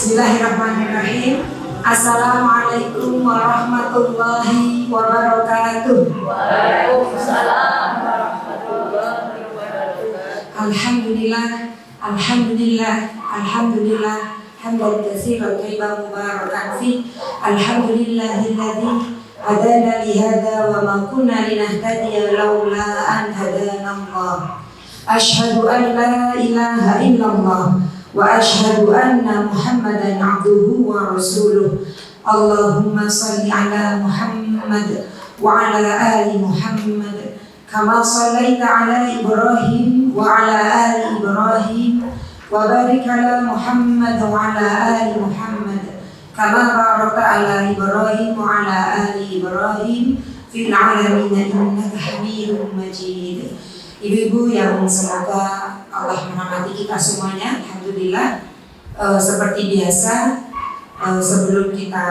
Bismillahirrahmanirrahim. Assalamualaikum warahmatullahi wabarakatuh. Waalaikumsalam warahmatullahi wabarakatuh. Alhamdulillah hamdan katsiran thayyiban mubarakan fi. Alhamdulillahilladzi hadana li hadza wa ma kunna linahtadiya laula an hadana Allah. Asyhadu an la ilaha illallah wa asyhadu anna Muhammadan abduhu wa rasuluh. Allahumma salli ala Muhammad wa ala ali Muhammad kama sallaita ala Ibrahim wa ala ali Ibrahim wa barik ala Muhammad wa ala ali Muhammad kama barakta ala Ibrahim wa ala ali Ibrahim fil alamin innaka Hamidum Majid. Ibu-ibu yang semoga Allah merahmati kita semuanya, alhamdulillah. Seperti biasa, sebelum kita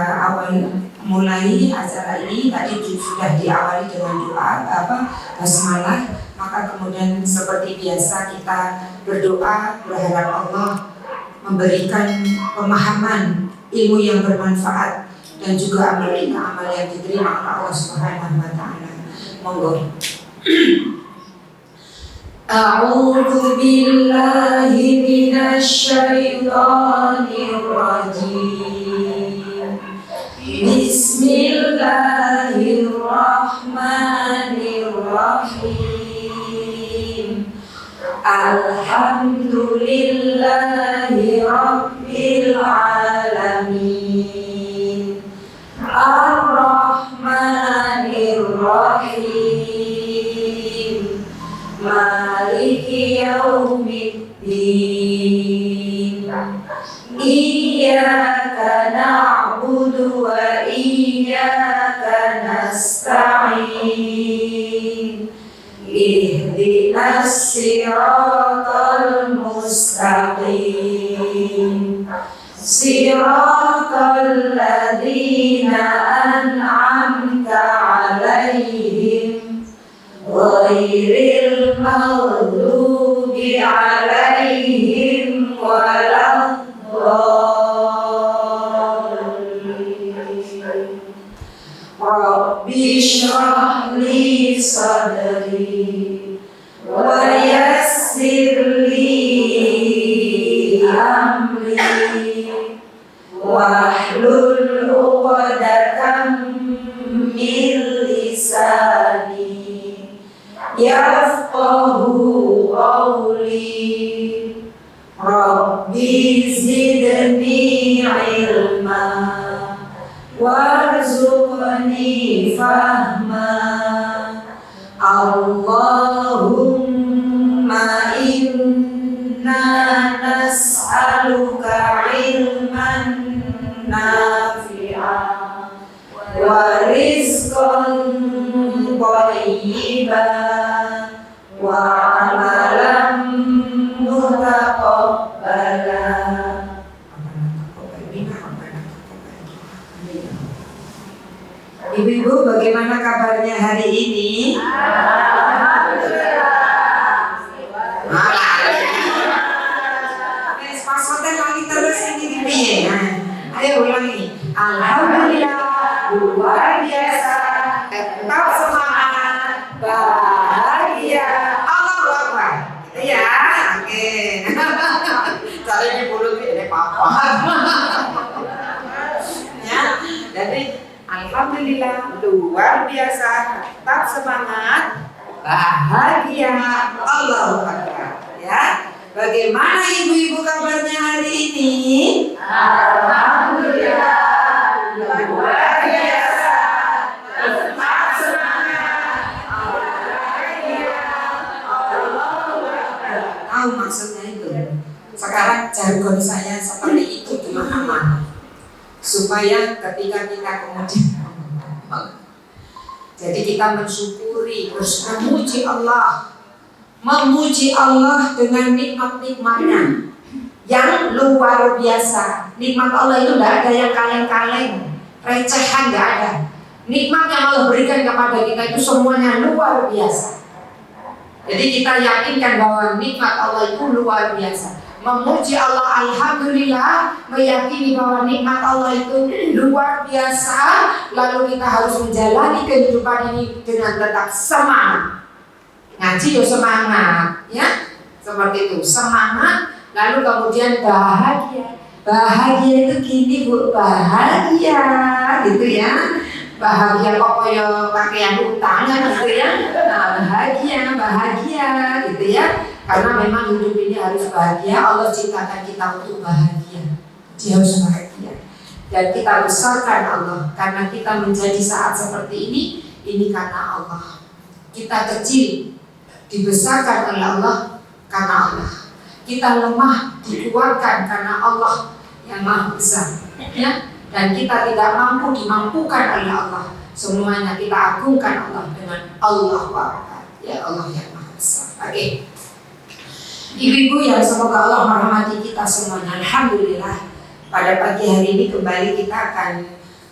mulai acara ini, tadi sudah diawali dengan doa basmalah. Maka kemudian seperti biasa kita berdoa, berharap Allah memberikan pemahaman ilmu yang bermanfaat dan juga amal kita, amal yang diterima oleh Allah Subhanahu wa taala. Monggo. A'udzu billahi minasy syaithanir rajim. Bismillahirrahmanirrahim. Alhamdulillahi rabbil alamin. Ar-Rahmanir Rahim. Maliki yaumiddin. Iyyaka na'budu wa iyyaka nasta'in. Ihdinas siratal mustaqim. Siratal ladzina an'amta 'alaihim ghairil maghdubi 'alaihim waladdallin. Rabbi shrah li sadri wa yassir li amri wahlul 'uqdatam min lisani yafqahu qawli. Rabbi zidni ilma warzuqni fahma. Allahumma inna nas'aluka ilman nafi'an wa rizqan thayyiban wa amalan mutaqabbalan. Ibu-ibu, bagaimana kabarnya hari ini? Alhamdulillah. Pasotnya lagi terus ini piye? Ayo ulangi. Alhamdulillah, luar biasa, tetap semangat, bahagia. Allahu Akbar. Gitu ya. Oke. Cari di mulut ini papa. Ya. Jadi alhamdulillah, luar biasa, tetap semangat, bahagia. Allahu Akbar. Ya. Bagaimana ibu-ibu kabarnya hari ini? Alhamdulillah, luar biasa, tetap semangat, bahagia. Allahu Akbar. Tahu maksudnya itu? Sekarang jargon saya seperti itu cuma aman, supaya ketika kita kemudian jadi kita mensyukuri, terus memuji Allah dengan nikmat-nikmatnya yang luar biasa. Nikmat Allah itu tidak ada yang kaleng-kaleng, recehan tidak ada. Nikmat yang Allah berikan kepada kita itu semuanya luar biasa. Jadi kita yakinkan bahwa nikmat Allah itu luar biasa. memuji Allah, alhamdulillah, meyakini bahwa nikmat Allah itu luar biasa, lalu kita harus menjalani kehidupan ini dengan tetap semangat. Ngaji ya semangat, ya, seperti itu, semangat. Lalu kemudian bahagia. Bahagia itu gini Bu, bahagia gitu ya. Bahagia kok kaya pakaian utang gitu ya. Nah, bahagia gitu ya. Karena memang hidup ini harus bahagia. Allah ciptakan kita untuk bahagia. Dia harus bahagia. Dan kita besarkan Allah karena kita menjadi saat seperti ini karena Allah. Kita kecil dibesarkan oleh Allah karena Allah. Kita lemah dikuatkan karena Allah yang Maha Besar, ya. Dan kita tidak mampu dimampukan oleh Allah. Semuanya kita agungkan Allah dengan Allah Akbar, ya, Allah yang Maha Besar. Oke. Ibu-ibu yang semoga Allah merahmati kita semuanya. Alhamdulillah pada pagi hari ini kembali kita akan,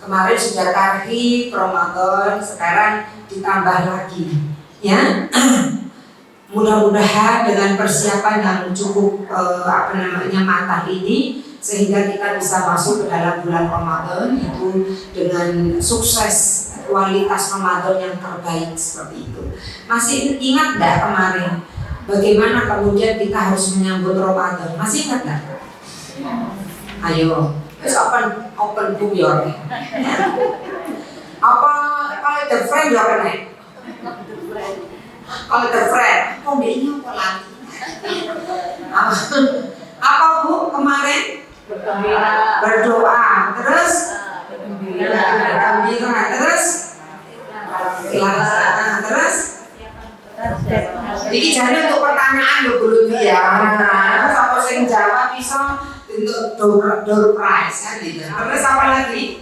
kemarin sudah tarhib Ramadan, sekarang ditambah lagi, ya. Mudah-mudahan dengan persiapan yang cukup matang ini, sehingga kita bisa masuk ke dalam bulan Ramadan itu dengan sukses, kualitas Ramadan yang terbaik seperti itu. Masih ingat enggak kemarin bagaimana kemudian kita harus menyambut Ramadan? Masih ingat enggak? Ayo, let's open book your name. Apa kalau the friend your name? Kalau the friend, kok dia apa lagi? Apa Bu kemarin? Berdoa, terus gembira, terus terus ini jadi untuk pertanyaan lo dulu dia. Apa sing jawab bisa untuk door prize kan gitu. Terus apa lagi?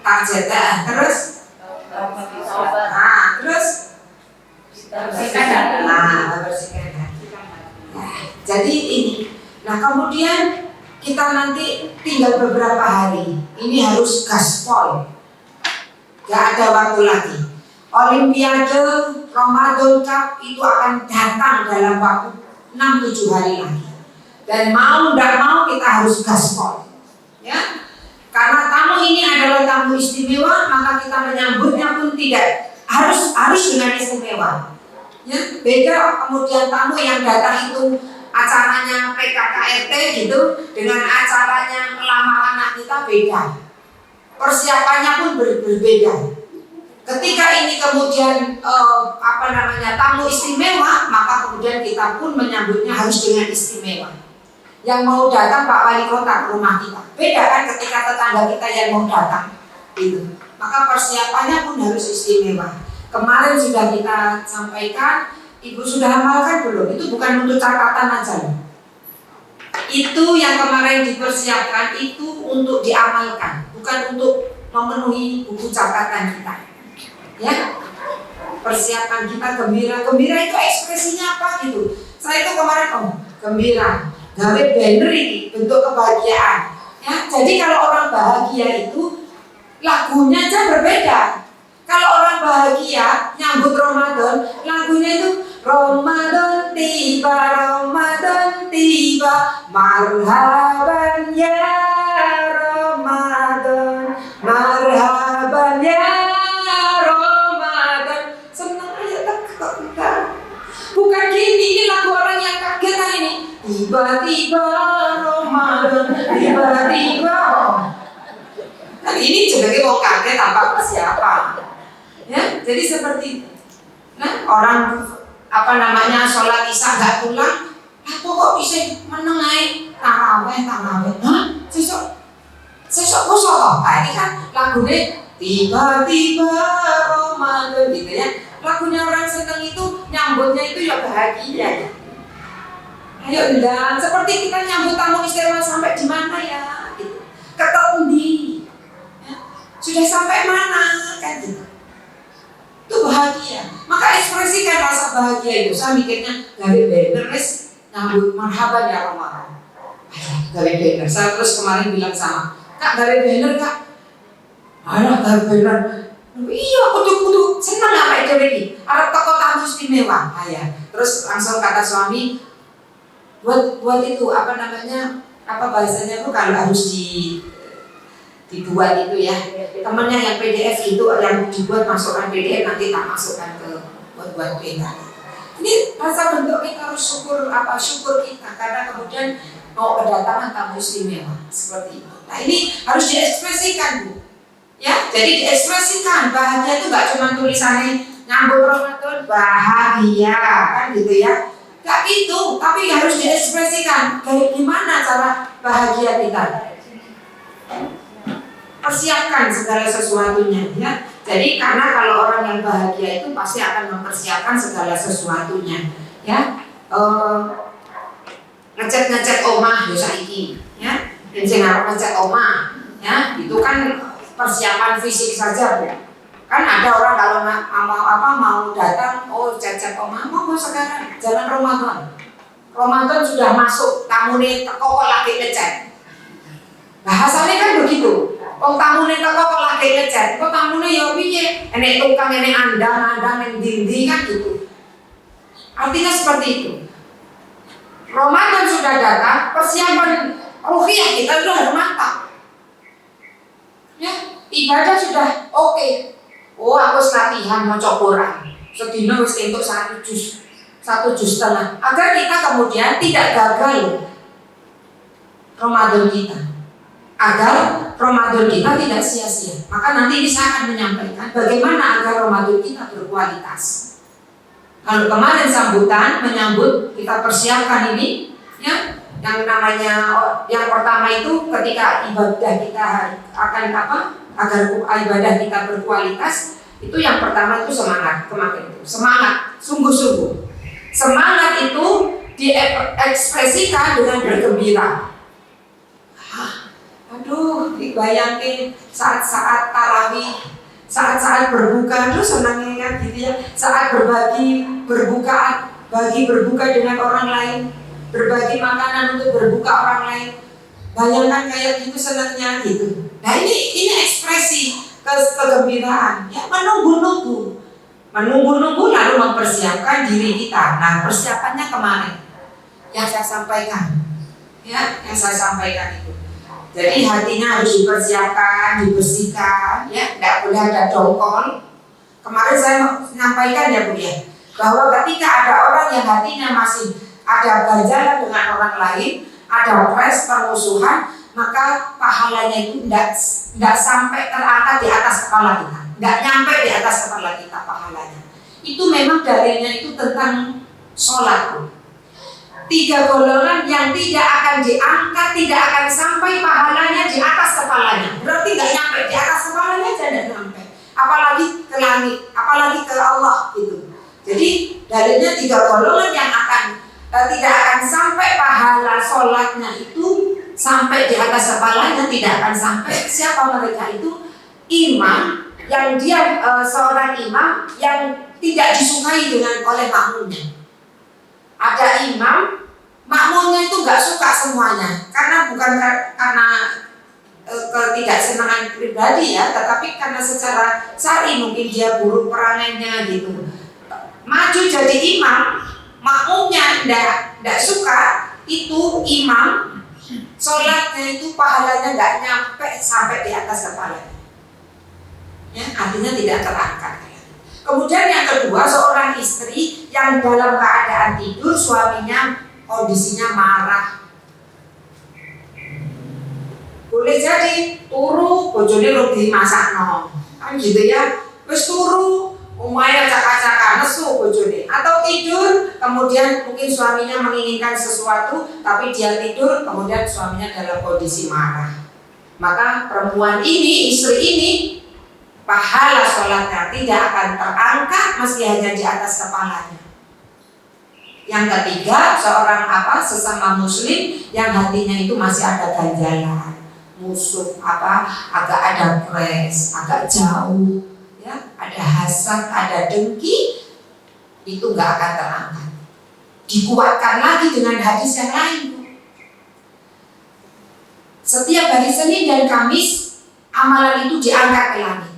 Target, terus terus bersihkan hati. Jadi ini. Nah kemudian kita nanti tinggal beberapa hari. Ini harus gaspol. Gak ada waktu lagi. Olimpiade Ramadan Cup itu akan datang dalam waktu 6-7 hari lagi. Dan mau tidak mau kita harus gaspol, ya. Karena tamu ini adalah tamu istimewa, maka kita menyambutnya pun tidak harus dengan istimewa. Ya, beda kemudian tamu yang datang itu acaranya PKKRT gitu dengan acaranya melamar anak kita beda. Persiapannya pun berbeda. Ketika ini kemudian tamu istimewa, maka kemudian kita pun menyambutnya harus dengan istimewa. Yang mau datang Pak Wali Kota ke rumah kita, beda kan ketika tetangga kita yang mau datang gitu. Maka persiapannya pun harus istimewa. Kemarin sudah kita sampaikan, Ibu sudah amalkan belum? Itu bukan untuk catatan aja. Itu yang kemarin dipersiapkan itu untuk diamalkan, bukan untuk memenuhi buku catatan kita. Ya, persiapan kita gembira itu ekspresinya apa gitu. Saya itu kemarin gembira, gawe banner ini bentuk kebahagiaan. Ya, jadi kalau orang bahagia itu lagunya aja berbeda. Kalau orang bahagia nyambut Ramadan, lagunya itu Ramadan tiba, marhaban ya Ramadan, marhaban ya Ramadan. Senang aja tak. Bukan gini, ini lagu orang yang kaget kan ini. Tiba-tiba Ramadan, tiba-tiba. Nah ini jenenge mau kaget tanpa persiapan. Ya, jadi seperti itu. Nah, orang sholat isya gak pulang, apa kok bisa meneng ae taraweh. Hah? Sesuk poso kok. Nah, ini kan lagunya tiba-tiba Ramadan gitu ya. Lagunya orang seneng itu nyambutnya itu ya bahagia. Ayo undang, seperti kita nyambut tamu istimewa sampai di mana ya? Gitu. Ketendi. Ya. Sudah sampai mana kan gitu. Itu bahagia. Maka ekspresikan rasa bahagia itu. Saya mikirnya gawe banner wis nyambut marhaban ya Ramadan. Gawe banner. Saya terus kemarin bilang sama Kak, gawe banner Kak. Alah gawe banner. Iya, kudu seneng apa itu ini. Arep toko tamu istimewa. Ya. Terus langsung kata suami, buat itu apa namanya, apa bahasanya itu kalau harus dibuat itu ya, temennya yang PDF itu yang dibuat masukkan PDF nanti tak masukkan ke buat kita. Ini rasa bentuk kita harus syukur kita karena kemudian mau kedatangan tamu istimewa seperti itu. Nah ini harus diekspresikan Bu. Ya, jadi diekspresikan. Bahagia itu gak cuma tulisannya nyambut Ramadan bahagia kan gitu ya. Gak gitu, tapi harus diekspresikan. Kayak gimana cara bahagia kita? Persiapkan segala sesuatunya ya. Jadi karena kalau orang yang bahagia itu pasti akan mempersiapkan segala sesuatunya ya. Ngecat omah ya saiki ya. Sing arep ngecat omah ya, itu kan persiapan fisik saja Bu. Kan ada orang kalau mau datang, oh cat omah mau sekarang jalan Ramadan sudah masuk, tamune teko kok lagi ngecat. Bahasanya kan begitu. Wong tamune teko kok lagi ngecat, kok tamune ya piye? Enek tukang, enek andang ning dindi kan gitu. Artinya seperti itu. Ramadan sudah datang, persiapan ruhiyah kita sudah matang. Ya, ibadah sudah oke. Oh, aku latihan maca Quran. Sedina wis entuk 1 juz setengah. Agar kita kemudian tidak gagal Ramadan kita. Agar Ramadan kita tidak sia-sia. Maka nanti ini saya akan menyampaikan bagaimana agar Ramadan kita berkualitas. Kalau kemarin sambutan menyambut kita persiapkan ini, ya, yang namanya yang pertama itu ketika ibadah kita akan agar ibadah kita berkualitas, itu yang pertama itu semangat. Kemarin itu semangat, sungguh-sungguh. Semangat itu diekspresikan dengan bergembira. Aduh, dibayangin saat-saat tarawih, saat-saat berbuka, aduh senangnya gitu ya. Saat berbagi berbuka dengan orang lain, berbagi makanan untuk berbuka orang lain. Bayangkan kayak gitu senangnya gitu. Nah ini ekspresi kegembiraan. Ya menunggu-nunggu lalu mempersiapkan diri kita. Nah persiapannya kemarin yang saya sampaikan, ya yang saya sampaikan itu. Jadi hatinya harus dipersiapkan, dibersihkan, ya tidak boleh ada dongkol. Kemarin saya menyampaikan ya Bu ya, bahwa ketika ada orang yang hatinya masih ada ganjalan dengan orang lain, ada pres permusuhan, maka pahalanya itu tidak sampai terangkat di atas kepala kita, tidak nyampe di atas kepala kita pahalanya. Itu memang dalilnya itu tentang sholat Bu. 3 golongan yang tidak akan diangkat, tidak akan sampai pahalanya di atas kepalanya. Berarti tidak nyampe di atas kepalanya aja tidak nyampe. Apalagi ke langit, apalagi ke Allah gitu. Jadi dalilnya 3 golongan yang tidak akan sampai pahala sholatnya itu sampai di atas kepalanya, tidak akan sampai. Siapa mereka itu? Imam yang dia seorang imam yang tidak disukai oleh makmumnya. Ada imam, makmumnya itu gak suka semuanya, karena bukan karena ketidaksenangan pribadi ya, tetapi karena secara syar'i mungkin dia buruk perangainya gitu. Maju jadi imam, makmumnya tidak suka, itu imam sholatnya itu pahalanya gak nyampe sampai di atas kepala. Ya, artinya tidak terangkat. Kemudian yang kedua, seorang istri yang dalam keadaan tidur suaminya kondisinya marah. Boleh jadi turu bojone rugi masakno. Kan gitu ya. Wis turu umumnya acak-acakan nesu bojone, atau tidur kemudian mungkin suaminya menginginkan sesuatu tapi dia tidur kemudian suaminya dalam kondisi marah. Maka perempuan ini, istri ini, pahala sholatnya tidak akan terangkat, meski hanya di atas kepalanya. Yang ketiga, seorang sesama muslim yang hatinya itu masih ada ganjalan, musuh agak ada pres, agak jauh, ya, ada hasad, ada dengki, itu nggak akan terangkat. Dikuatkan lagi dengan hadis yang lain. Setiap hari Senin dan Kamis amalan itu diangkat ke langit.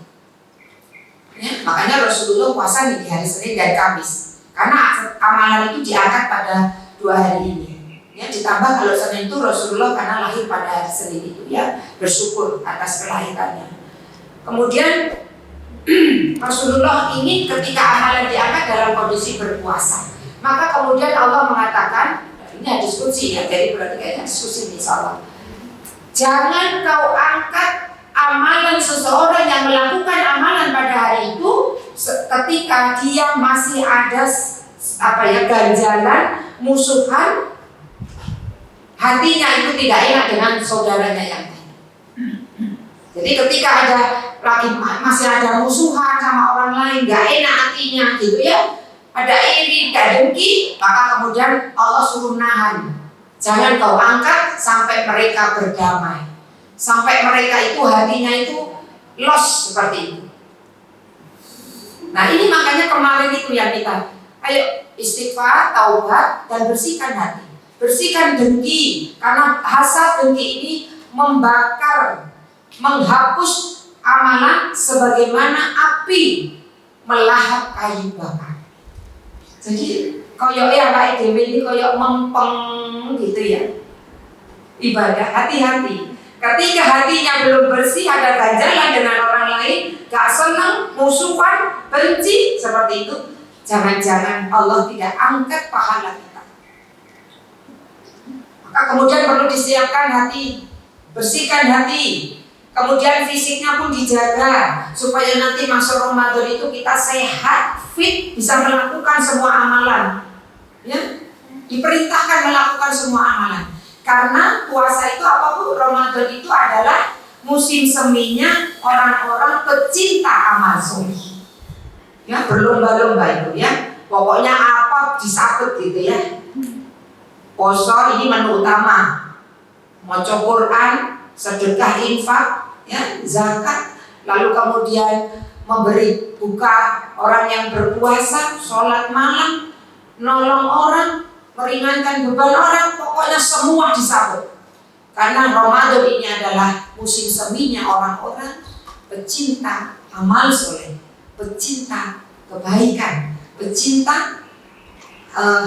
Ya, makanya Rasulullah puasa di hari Senin dan Kamis, karena amalan itu diangkat pada 2 hari ini. Ya, ditambah kalau Senin itu Rasulullah karena lahir pada hari Senin itu ya, bersyukur atas kelahirannya. Kemudian Rasulullah ini ketika amalan diangkat dalam kondisi berpuasa. Maka kemudian Allah mengatakan, ini diskusi ya, jadi berarti kayaknya diskusi insya. Jangan kau angkat amalan seseorang yang melakukan amalan pada hari itu ketika dia masih ada ganjalan, musuhan, hatinya itu tidak enak dengan saudaranya yang lain. Jadi ketika masih ada musuhan sama orang lain, gak enak hatinya gitu ya, ada iri, gak dengki, maka kemudian Allah suruh nahan. Jangan kau angkat sampai mereka berdamai, sampai mereka itu hatinya itu loss seperti itu. Nah ini makanya kemarin itu yang kita, ayo istighfar, taubat, dan bersihkan hati, bersihkan dengki, karena hasad dengki ini membakar, menghapus amalan sebagaimana api melahap kayu bakar. Jadi koyok ya kayak dewe ini koyok mempeng gitu ya. Ibadah hati-hati. Ketika hatinya belum bersih, ada ganjalan dengan orang lain, gak senang, musuhan, benci seperti itu, jangan-jangan Allah tidak angkat pahala kita. Maka kemudian perlu disiapkan hati, bersihkan hati. Kemudian fisiknya pun dijaga supaya nanti masuk Ramadan itu kita sehat, fit, bisa melakukan semua amalan. Ya, diperintahkan melakukan semua amalan. Karena puasa itu apapun, Ramadan itu adalah musim seminya orang-orang pecinta amal soleh. Ya, berlomba-lomba itu ya. Pokoknya apa disabet gitu ya. Poso ini menu utama. Maca Quran, sedekah, infak, ya, zakat, lalu kemudian memberi buka orang yang berpuasa, sholat malam, nolong orang, meringankan beban orang, pokoknya semua disabut. Karena Ramadan ini adalah musim seminya orang-orang pecinta amal soleh, pecinta kebaikan, pecinta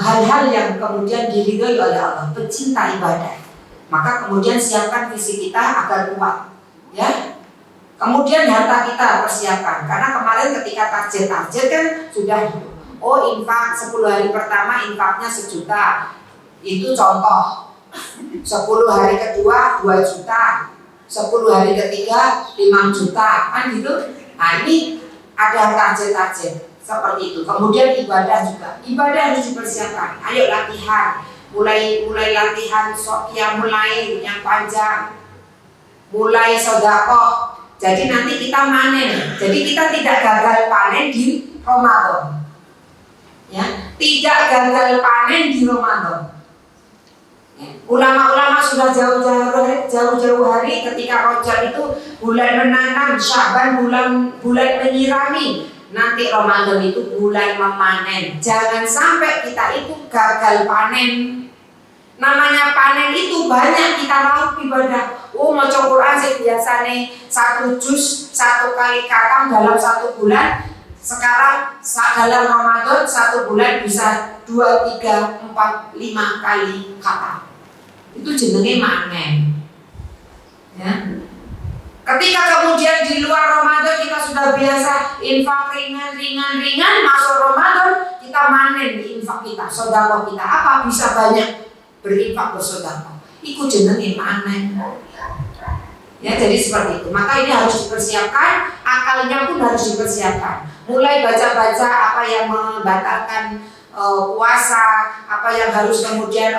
hal-hal yang kemudian diridhoi oleh Allah, pecinta ibadah. Maka kemudian siapkan visi kita agar kuat, ya. Kemudian harta kita persiapkan, karena kemarin ketika target kan sudah infak 10 hari pertama infaknya 1 juta, itu contoh. 10 hari kedua 2 juta, 10 hari ketiga 5 juta, kan gitu. Nah ini ada target seperti itu. Kemudian ibadah juga, ibadah harus dipersiapkan. Ayo latihan, mulai latihan mulai yang panjang, mulai sedekah. Jadi nanti kita panen. Jadi kita tidak gagal panen di Ramadan. Ya, tidak gagal panen di Ramadan. Ulama-ulama sudah jauh-jauh hari ketika Rajab itu bulan menanam, Syaban bulan menyirami, nanti Ramadan itu bulan memanen. Jangan sampai kita itu gagal panen. Namanya panen itu banyak kita raup ibadah. Maca Quran sih biasanya 1 juz 1 kali khatam dalam 1 bulan. Sekarang dalam Ramadan 1 bulan bisa 2, 3, 4, 5 kali khatam. Itu jenenge manen. Ya. Ketika kemudian di luar Ramadan kita sudah biasa infak ringan, masuk Ramadan kita manen di infak kita, sedekah kita. Apa bisa banyak berinfak bersedekah. Iku jenenge manen. Ya, jadi seperti itu. Maka ini harus dipersiapkan, akalnya pun harus dipersiapkan. Mulai baca-baca apa yang membatalkan puasa, apa yang harus kemudian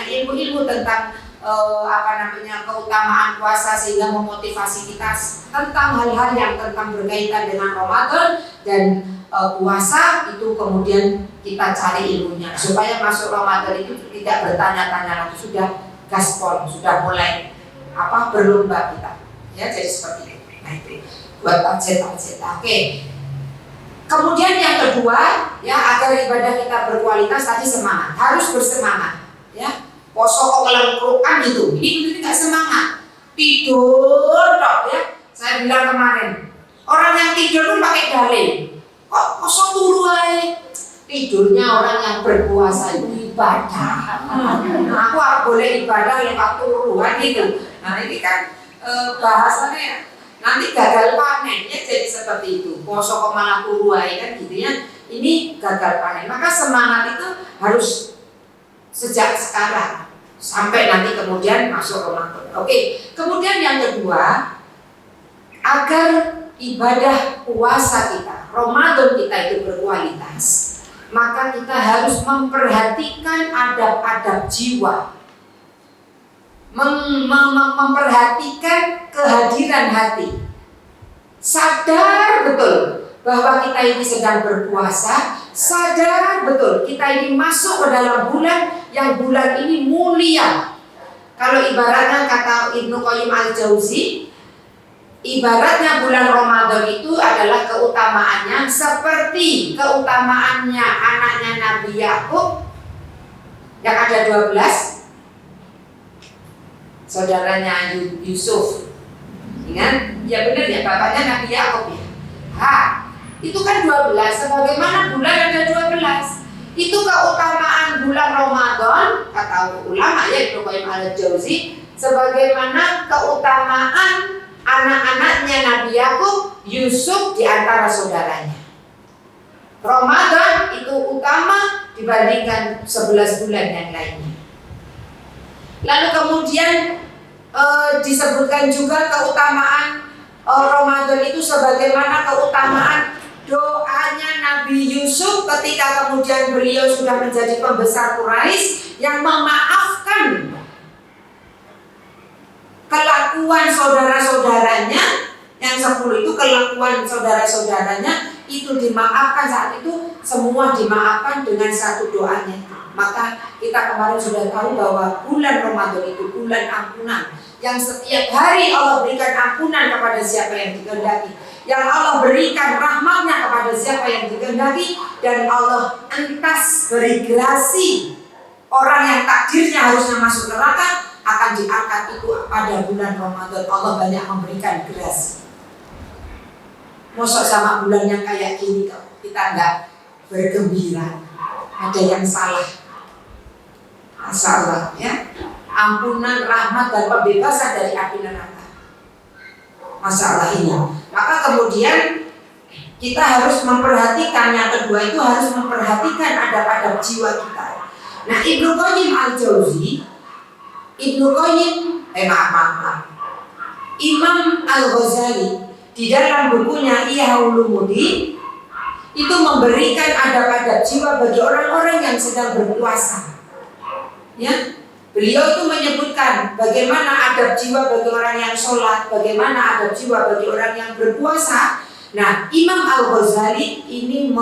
ilmu-ilmu tentang keutamaan puasa sehingga memotivasi kita tentang hal-hal yang berkaitan dengan Ramadan dan puasa itu kemudian kita cari ilmunya supaya masuk Ramadan itu tidak bertanya-tanya lagi, sudah gaspol, sudah mulai berlomba kita. Ya, jadi seperti itu. Nah, itu buat target. Oke. Kemudian yang kedua, ya, agar ibadah kita berkualitas tadi semangat, harus bersemangat, ya. Poso kok ngelengkrukan gitu, ini nggak semangat, tidur dok, ya. Saya bilang kemarin, orang yang tidur pun pakai dalil, kok poso turu aja. Tidurnya orang yang berpuasa itu ibadah. Aku boleh ibadah lewat turuan gitu. Nah ini kan bahasanya nanti gagal panen ya, jadi seperti itu. Poso kok malah turuai kan gitu ya. Ini gagal panen. Maka semangat itu harus sejak sekarang sampai nanti kemudian masuk Ramadan. Oke. Kemudian yang kedua, agar ibadah puasa kita, Ramadan kita itu berkualitas, maka kita harus memperhatikan adab-adab jiwa, memperhatikan kehadiran hati, sadar betul bahwa kita ini sedang berpuasa, sadar betul kita ini masuk ke dalam bulan yang bulan ini mulia. Kalau ibaratnya kata Ibnu Qayyim al-Jauzi, ibaratnya bulan Ramadan itu adalah keutamaannya seperti keutamaannya anaknya Nabi Yakub yang ada 12, saudaranya Yusuf. Ingat? Ya benar ya, bapaknya Nabi Yakub ya. Itu kan 12, sebagaimana bulan ada 12. Itu keutamaan bulan Ramadan, kata ulama ya Ibnu Qayyim al-Jauzi, sebagaimana keutamaan anak-anaknya Nabi Yakub, Yusuf di antara saudaranya. Ramadan itu utama dibandingkan 11 bulan yang lainnya. Lalu kemudian disebutkan juga keutamaan Ramadan itu sebagaimana keutamaan doanya Nabi Yusuf ketika kemudian beliau sudah menjadi pembesar Quraisy yang memaafkan kelakuan saudara-saudaranya yang 10 itu, kelakuan saudara-saudaranya itu dimaafkan. Saat itu semua dimaafkan dengan satu doanya. Maka kita kemarin sudah tahu bahwa bulan Ramadan itu bulan ampunan, yang setiap hari Allah berikan ampunan kepada siapa yang dikehendaki, yang Allah berikan rahmatnya kepada siapa yang dikehendaki, dan Allah entas beri gerasi orang yang takdirnya harusnya masuk neraka akan diangkat itu pada bulan Ramadan. Allah banyak memberikan gerasi. Mosok sama bulan yang kayak gini kita enggak bergembira, ada yang salah. Masalah ya, ampunan, rahmat dan pembebasan dari api neraka. Masalah ini. Maka kemudian kita harus memperhatikan, yang kedua itu harus memperhatikan adab-adab jiwa kita. Nah, Ibnu Qayyim al-Jauzi, Imam Al-Ghazali di dalam bukunya Ihya Ulumuddin itu memberikan adab-adab jiwa bagi orang-orang yang sedang berpuasa. Ya, beliau itu menyebutkan bagaimana adab jiwa bagi orang yang sholat, bagaimana adab jiwa bagi orang yang berpuasa. Nah, Imam Al-Ghazali ini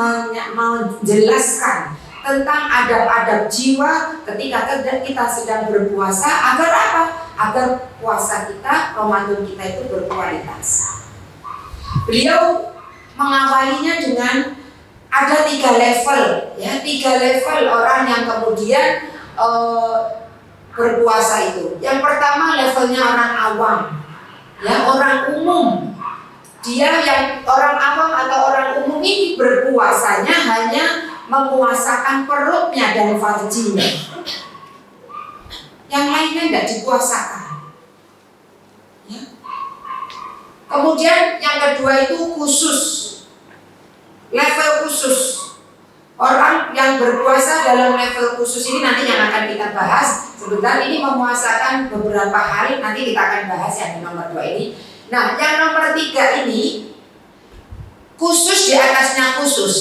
menjelaskan tentang adab-adab jiwa ketika kita sedang berpuasa agar apa? Agar puasa kita, Ramadan kita itu berkualitas. Beliau mengawalinya dengan ada 3 level, ya, 3 level orang yang kemudian berpuasa itu. Yang pertama levelnya orang awam, ya, orang umum. Dia yang orang awam atau orang umum ini berpuasanya hanya memuasakan perutnya dan farjinya. Yang lainnya tidak dipuasakan. Ya. Kemudian yang kedua itu khusus, level khusus. Orang yang berpuasa dalam level khusus ini nanti yang akan kita bahas. Sebentar ini memuasakan beberapa hal, nanti kita akan bahas yang di nomor 2 ini. Nah, yang nomor 3 ini khusus di atasnya khusus.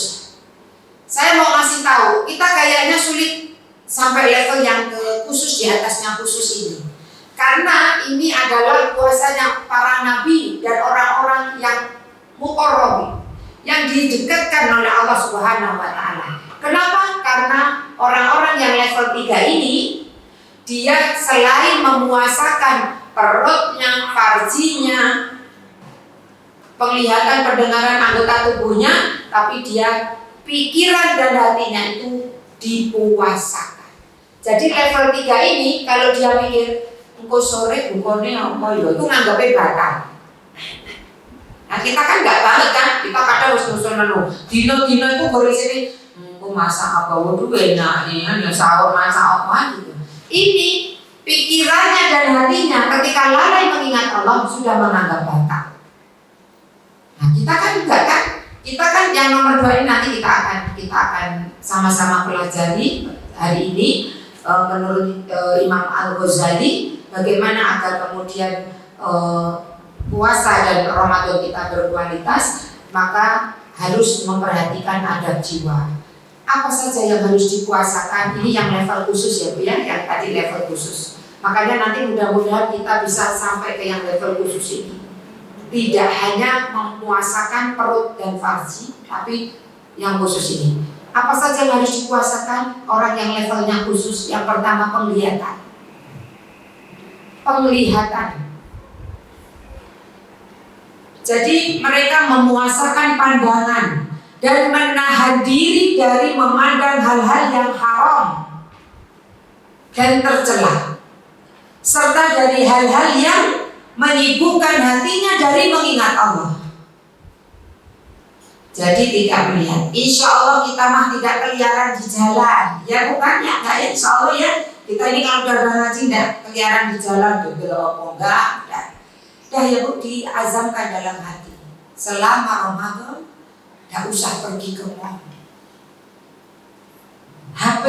Saya mau ngasih tahu, kita kayaknya sulit sampai level yang ke khusus di atasnya khusus ini. Karena ini adalah puasanya para nabi dan orang-orang yang muqarrab, yang didekatkan oleh Allah Subhanahu wa taala. Kenapa? Karena orang-orang yang level 3 ini dia selain memuasakan perutnya, farjinya, penglihatan, pendengaran anggota tubuhnya, tapi dia pikiran dan hatinya itu dipuasakan. Jadi level 3 ini kalau dia mikir engko sore bukone apa ya, itu nganggapnya batal. Nah, kita kan nggak banget kan, kita kadang harus ngusul dino-dino itu baru sini masak apa, waduh enak nih, ya sahur masak apa gitu. Ini pikirannya dan hatinya ketika lalai mengingat Allah sudah menganggap batal. Nah kita kan enggak kan? Kita kan yang nomor 2 ini nanti kita akan sama-sama pelajari hari ini menurut Imam Al-Ghazali bagaimana agar kemudian puasa dan Ramadan kita berkualitas, maka harus memperhatikan adab jiwa. Apa saja yang harus dipuasakan? Ini yang level khusus ya Bu ya, yang tadi level khusus. Makanya nanti mudah-mudahan kita bisa sampai ke yang level khusus ini. Tidak hanya memuasakan perut dan farji, tapi yang khusus ini. Apa saja yang harus dipuasakan? Orang yang levelnya khusus. Yang pertama penglihatan. Penglihatan. Jadi mereka memuasakan pandangan dan menahan diri dari memandang hal-hal yang haram dan tercela, serta dari hal-hal yang menyibukkan hatinya dari mengingat Allah. Jadi tidak melihat. Insya Allah kita mah tidak keliaran di jalan, ya bukan ya? Enggak ya, insya Allah ya. Kita ini kalau udah ngaji tidak keliaran di jalan tuh, enggak. Dah ya Bu, diazamkan dalam hati. Selama Ramadan tidak usah pergi ke mall. HP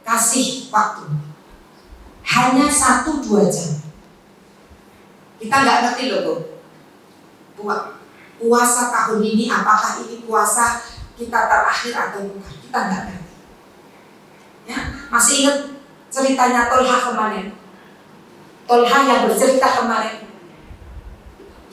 kasih waktu hanya 1-2 jam. Kita nggak ngerti loh Bu, puasa tahun ini apakah ini puasa kita terakhir atau bukan, kita nggak ngerti. Ya, masih ingat ceritanya Tolha kemarin? Tolha yang bercerita kemarin,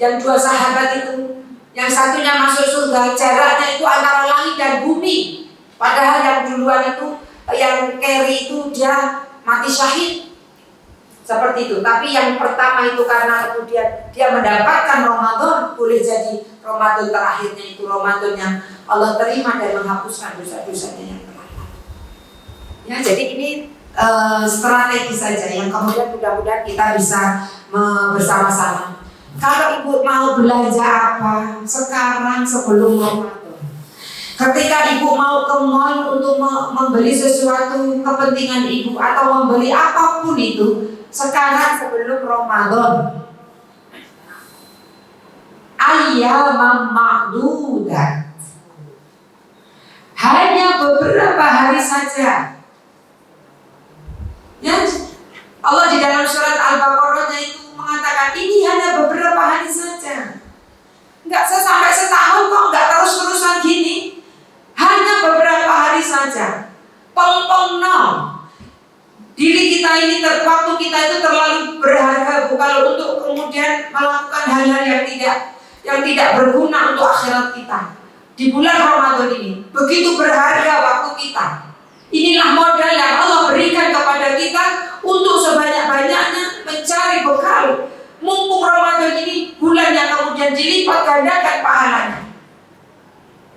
yang 2 sahabat itu, yang satunya masuk surga, jaraknya itu antara langit dan bumi. Padahal yang duluan itu, yang carry itu dia mati syahid. Seperti itu. Tapi yang pertama itu karena kemudian dia mendapatkan Ramadan, boleh jadi Ramadan terakhirnya itu Ramadan yang Allah terima dan menghapuskan dosa-dosanya yang telah. Ya, jadi ini strategi saja yang kemudian mudah-mudahan kita bisa bersama-sama. Kalau ibu mau belanja apa sekarang sebelum Ramadan, ketika ibu mau ke mall untuk membeli sesuatu kepentingan ibu atau membeli apapun itu sekarang sebelum Ramadan, ayyamam ma'dudat, hanya beberapa hari saja. Ya, Allah di dalam surat Al-Baqarah itu mengatakan ini hanya beberapa hari saja. Enggak sampai setahun kok, enggak terus-terusan gini. Hanya beberapa hari saja. Pengpengno. Diri kita ini waktu kita itu terlalu berharga kalau untuk kemudian melakukan hal-hal yang tidak berguna untuk akhirat kita. Di bulan Ramadan ini begitu berharga waktu kita. Inilah modal yang Allah berikan kepada kita untuk sebanyak-banyaknya mencari bekal. Mumpung Ramadan ini bulan yang kemudian dilipat gandakan pahalanya.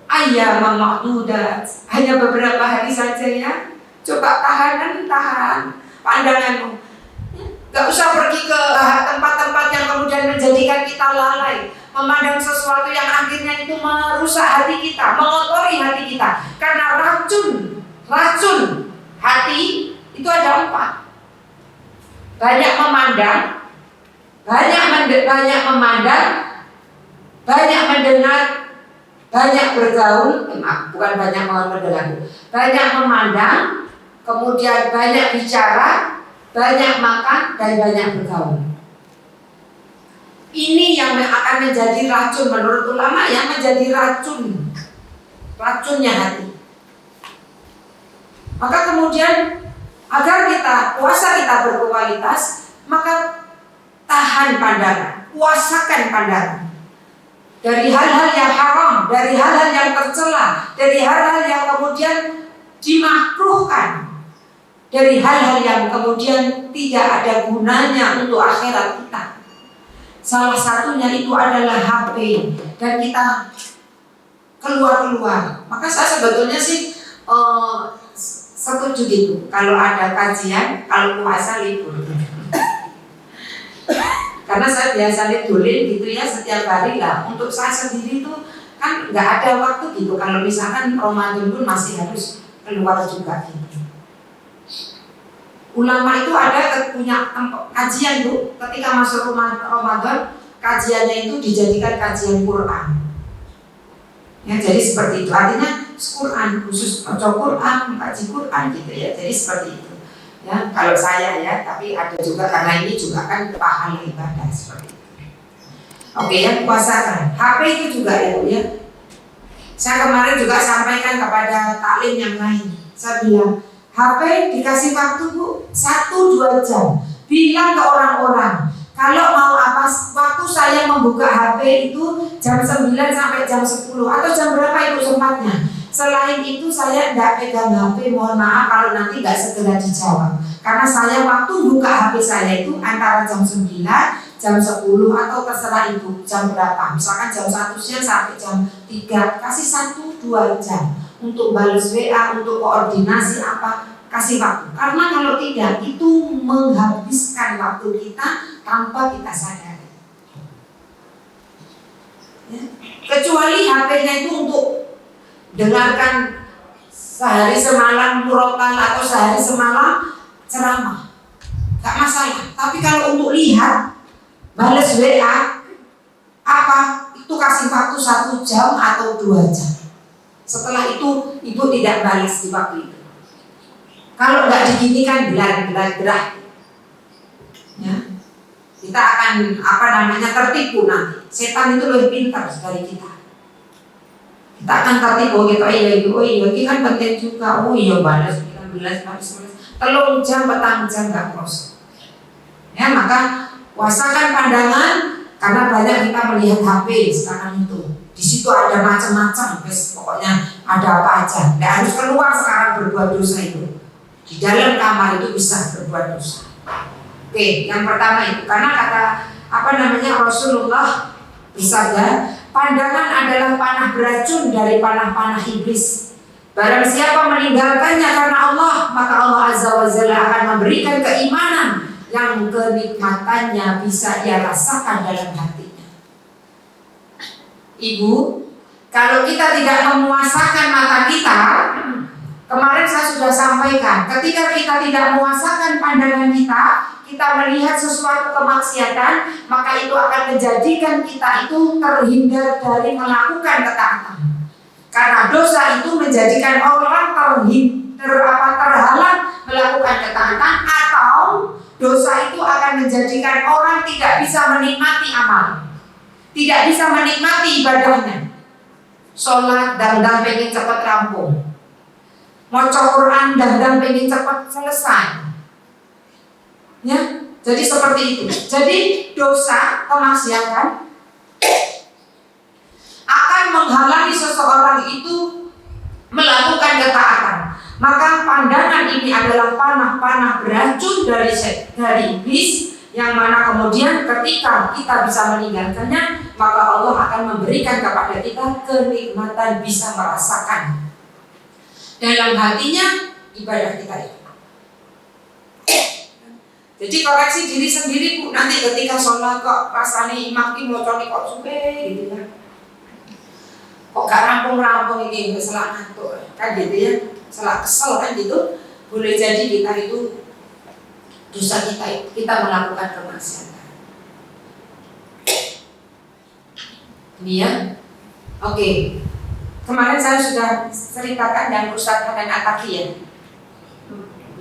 Ayyamam ma'dudat, hanya beberapa hari saja ya. Coba tahan pandanganmu. Gak usah pergi ke tempat-tempat yang kemudian menjadikan kita lalai, memandang sesuatu yang akhirnya itu merusak hati kita, mengotori hati kita. Karena racun hati itu ada 4. Banyak memandang, banyak mendengar, banyak bergaul, bukan banyak mendengar, banyak memandang, kemudian banyak bicara, banyak makan, dan banyak bergaul. Ini yang akan menjadi racun menurut ulama, yang menjadi racunnya hati. Maka kemudian agar puasa kita berkualitas, maka tahan pandangan, puasakan pandangan dari hal-hal yang haram, dari hal-hal yang tercela, dari hal-hal yang kemudian dimakruhkan, dari hal-hal yang kemudian tidak ada gunanya untuk akhirat kita. Salah satunya itu adalah HP, dan kita keluar. Maka saya sebetulnya sih setuju gitu kalau ada kajian, kalau puasa libur. Karena saya biasa libulin gitu ya setiap hari lah. Untuk saya sendiri tuh kan nggak ada waktu gitu. Kalau misalkan Ramadan pun masih harus keluar juga gitu. Ulama itu ada punya kajian Bu, ketika masuk Ramadan kajiannya itu dijadikan kajian Quran. Ya, jadi seperti itu. Artinya Quran khusus baca Quran, kaji Quran gitu ya. Jadi seperti itu. Ya, kalau saya ya, tapi ada juga karena ini juga kan pahala ibadah seperti itu. Oke ya, puasakan. HP itu juga ya Bu ya. Saya kemarin juga sampaikan kepada taklim yang lain. Saya bilang, HP dikasih waktu Bu 1-2 jam. Bilang ke orang-orang, kalau mau apa, waktu saya membuka HP itu jam 9 sampai jam 10 atau jam berapa itu sempatnya. Selain itu saya tidak pegang HP, mohon maaf kalau nanti nggak segera dijawab. Karena saya waktu buka HP saya itu antara jam 9, jam 10 atau terserah itu jam berapa. Misalkan jam 1 siang sampai jam 3, kasih 1-2 jam untuk balas WA, untuk koordinasi apa, kasih waktu. Karena kalau tidak itu menghabiskan waktu kita tanpa kita sadari. Ya. Kecuali HP-nya itu untuk dengarkan sehari semalam murotal atau sehari semalam ceramah, gak masalah. Tapi kalau untuk lihat, balas WA, apa itu kasih waktu 1 jam atau 2 jam. Setelah itu ibu tidak balas di waktu itu. Kalau nggak diginikan belah. Ya, kita akan tertipu nanti. Setan itu lebih pintar dari kita. Kita akan tertipu gitu. Oh iya, ini kan penting juga. Oh iya balas, kita balas. Telung jam, petang jam nggak proses. Ya, maka puasakan pandangan karena banyak kita melihat HP sekarang itu. Di situ ada macam-macam, pokoknya ada apa aja. Nggak harus keluar sekarang berbuat dosa itu. Di dalam kamar itu bisa berbuat dosa. Oke, yang pertama itu karena kata Rasulullah bersabda, pandangan adalah panah beracun dari panah-panah iblis. Barang siapa meninggalkannya karena Allah, maka Allah Azza wa Jalla akan memberikan keimanan yang kenikmatannya bisa ia rasakan dalam hatinya. Ibu, kalau kita tidak memuasakan mata kita, kemarin saya sudah sampaikan, ketika kita tidak memuasakan pandangan kita melihat sesuatu kemaksiatan, maka itu akan menjadikan kita itu terhindar dari melakukan ketaatan. Karena dosa itu menjadikan orang terhalang melakukan ketaatan, atau dosa itu akan menjadikan orang tidak bisa menikmati amal, tidak bisa menikmati ibadahnya. Sholat dan pengen cepat rampung, maca Quran dan pengen cepat selesai. Ya, jadi seperti itu. Jadi dosa kemaksiatan akan menghalangi seseorang itu melakukan ketaatan. Maka pandangan ini adalah panah-panah beracun dari iblis, yang mana kemudian ketika kita bisa meninggalkannya, maka Allah akan memberikan kepada kita kenikmatan bisa merasakan dalam hatinya ibadah kita itu. Jadi koreksi diri sendiri Bu, nanti ketika sholat kok rasanya imam ki mocone kok suwe gitu kan. Kok gak rampung-rampung ini, selak ngantuk kan gitu ya, selak kesel kan gitu. Boleh jadi kita itu dosa kita melakukan kemaksiatan. Ini ya. Oke. Kemarin saya sudah ceritakan dan Ustadz Hanan Ataki ya.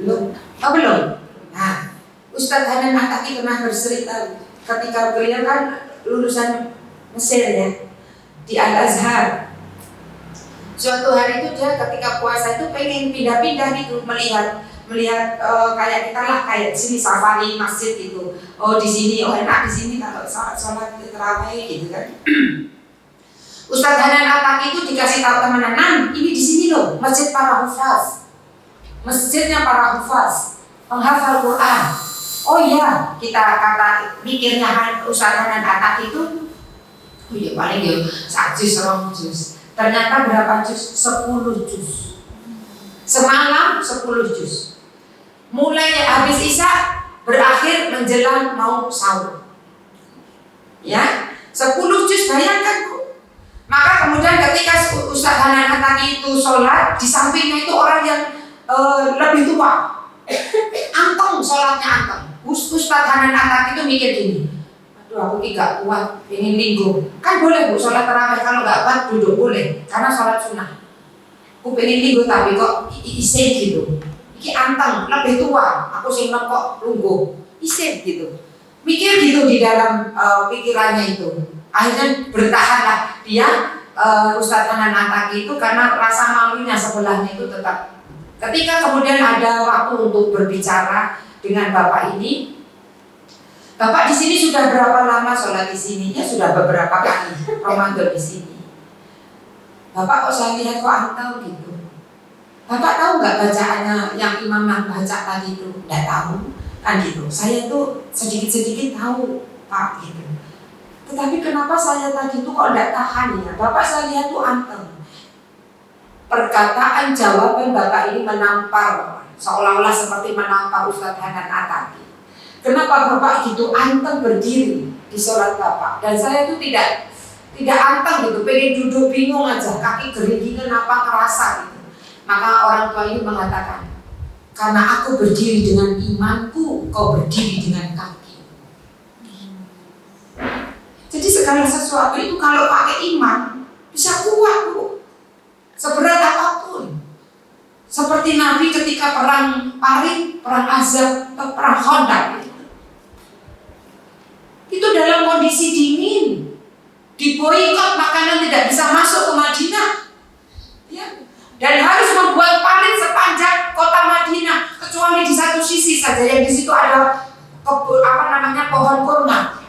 Belum? Oh belum? Nah, Ustadz Hanan Ataki pernah bercerita ketika beliau kan lulusan Mesir ya, di Al-Azhar. Suatu hari itu dia ketika puasa itu pengen pindah-pindah gitu, melihat kayak kita lah, kayak sini safari masjid gitu. Oh di sini, oh enak di sini kalau sholat tarawih gitu kan. Ustadz Hanan Ataki itu dikasih tahu teman-teman, ini di sini loh masjid para hufaz, masjidnya para hufaz, penghafal Quran. Oh iya, kita kata mikirnya Ustadz Hanan Ataki itu, oh iya paling ya 1 juz 2 juz. Ternyata berapa juz? 10 juz. Semalam 10 juz. Mulai habis isya berakhir menjelang mau sahur. Ya, 10 juz bayangkan Bu. Maka kemudian ketika Ustaz Hanan Ataki itu sholat, di sampingnya itu orang yang lebih tua, anteng, sholatnya anteng. Ustaz Hanan Ataki itu mikir gini, aduh aku tidak kuat, ingin linggo. Kan boleh Bu, sholat tarawih kalau nggak kuat duduk boleh, karena sholat sunnah. Aku pengen linggo tapi kok isin gitu. Iki anteng, lebih tua, aku sing kok lungguh, isin gitu. Mikir gitu di dalam pikirannya itu. Akhirnya bertahanlah dia Ustaz Hanan Ataki itu karena rasa malunya sebelahnya itu tetap. Ketika kemudian ada waktu untuk berbicara dengan Bapak ini, Bapak di sini sudah berapa lama sholat di sini? Ya sudah beberapa kali Ramadan di sini. Bapak kok saya lihat kok anteng gitu. Bapak tahu nggak bacaannya yang imam baca tadi itu? Nggak tahu kan gitu. Saya tuh sedikit-sedikit tahu Pak gitu. Tetapi kenapa saya tadi itu kok tidak tahan ya? Bapak saya lihat tuh anteng. Perkataan jawaban Bapak ini menampar, seolah-olah seperti menampar Ustaz Hanan Ataki. Kenapa Bapak gitu anteng berdiri di sholat Bapak? Dan saya tuh tidak anteng gitu, pengen duduk bingung aja, kaki geringingan apa ngerasa gitu. Maka orang tua ini mengatakan, karena aku berdiri dengan imanku, kau berdiri dengan kaki. Jadi segala sesuatu itu kalau pakai iman bisa kuat Bu, seberat apapun. Seperti Nabi ketika perang Parit, perang Azab, atau perang Khandaq itu dalam kondisi dingin, diboikot, makanan tidak bisa masuk ke Madinah, ya. Dan harus membuat parit sepanjang kota Madinah, kecuali di satu sisi saja yang di situ ada pohon kurma.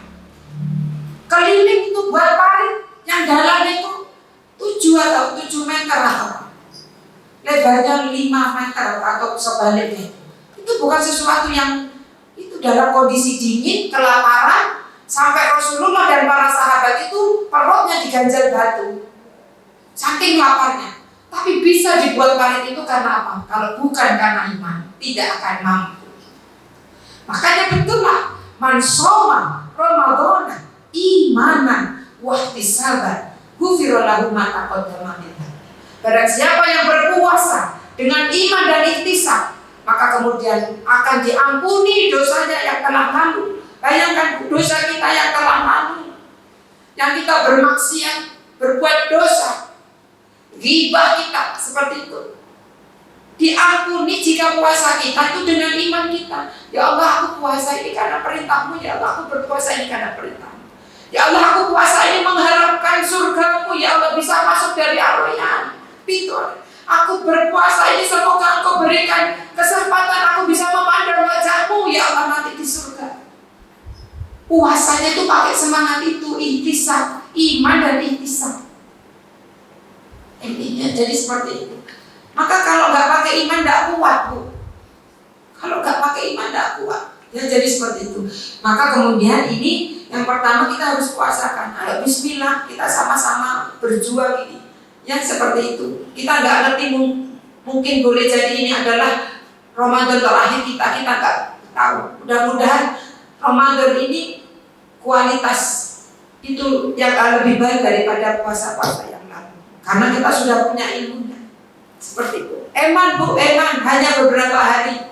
Keliling itu buat parit yang dalamnya itu 7 meter atau lebarnya 5 meter atau sebaliknya. Itu bukan sesuatu yang itu dalam kondisi dingin, kelaparan, sampai Rasulullah dan para sahabat itu perutnya diganjal batu saking laparnya. Tapi bisa dibuat parit itu karena apa? Kalau bukan karena iman, tidak akan mampu. Makanya betul lah, man shoma Ramadhana imanan wahtisaban ghufira lahu ma taqaddama min dhanbi. Barang siapa yang berpuasa dengan iman dan ihtisab, maka kemudian akan diampuni dosanya yang telah lalu. Bayangkan dosa kita yang telah lalu, yang kita bermaksiat, berbuat dosa, ghibah kita seperti itu, diampuni jika puasa kita itu dengan iman kita. Ya Allah, aku puasa ini karena perintahmu. Ya Allah, aku berpuasa ini karena perintahmu. Ya Allah, aku puasa ini mengharapkan surgamu. Ya Allah, bisa masuk dari Ar-Rayyan. Itu aku berpuasa ini semoga Engkau berikan kesempatan aku bisa memandang wajahmu. Ya Allah, nanti di surga. Puasanya itu pakai semangat itu, ihtisab, iman dan ihtisab. Intinya jadi seperti itu. Maka kalau nggak pakai iman nggak kuat Bu. Kalau nggak pakai iman nggak kuat. Ya jadi seperti itu. Maka kemudian ini yang pertama kita harus puasakan. Ayo Bismillah, kita sama-sama berjuang ini. Yang seperti itu. Kita nggak ngerti mungkin boleh jadi ini adalah Ramadan terakhir kita nggak tahu. Mudah-mudahan Ramadan ini kualitas itu yang lebih baik daripada puasa-puasa yang lalu. Karena kita sudah punya ilmunya. Seperti itu. Eman Bu, eman hanya beberapa hari.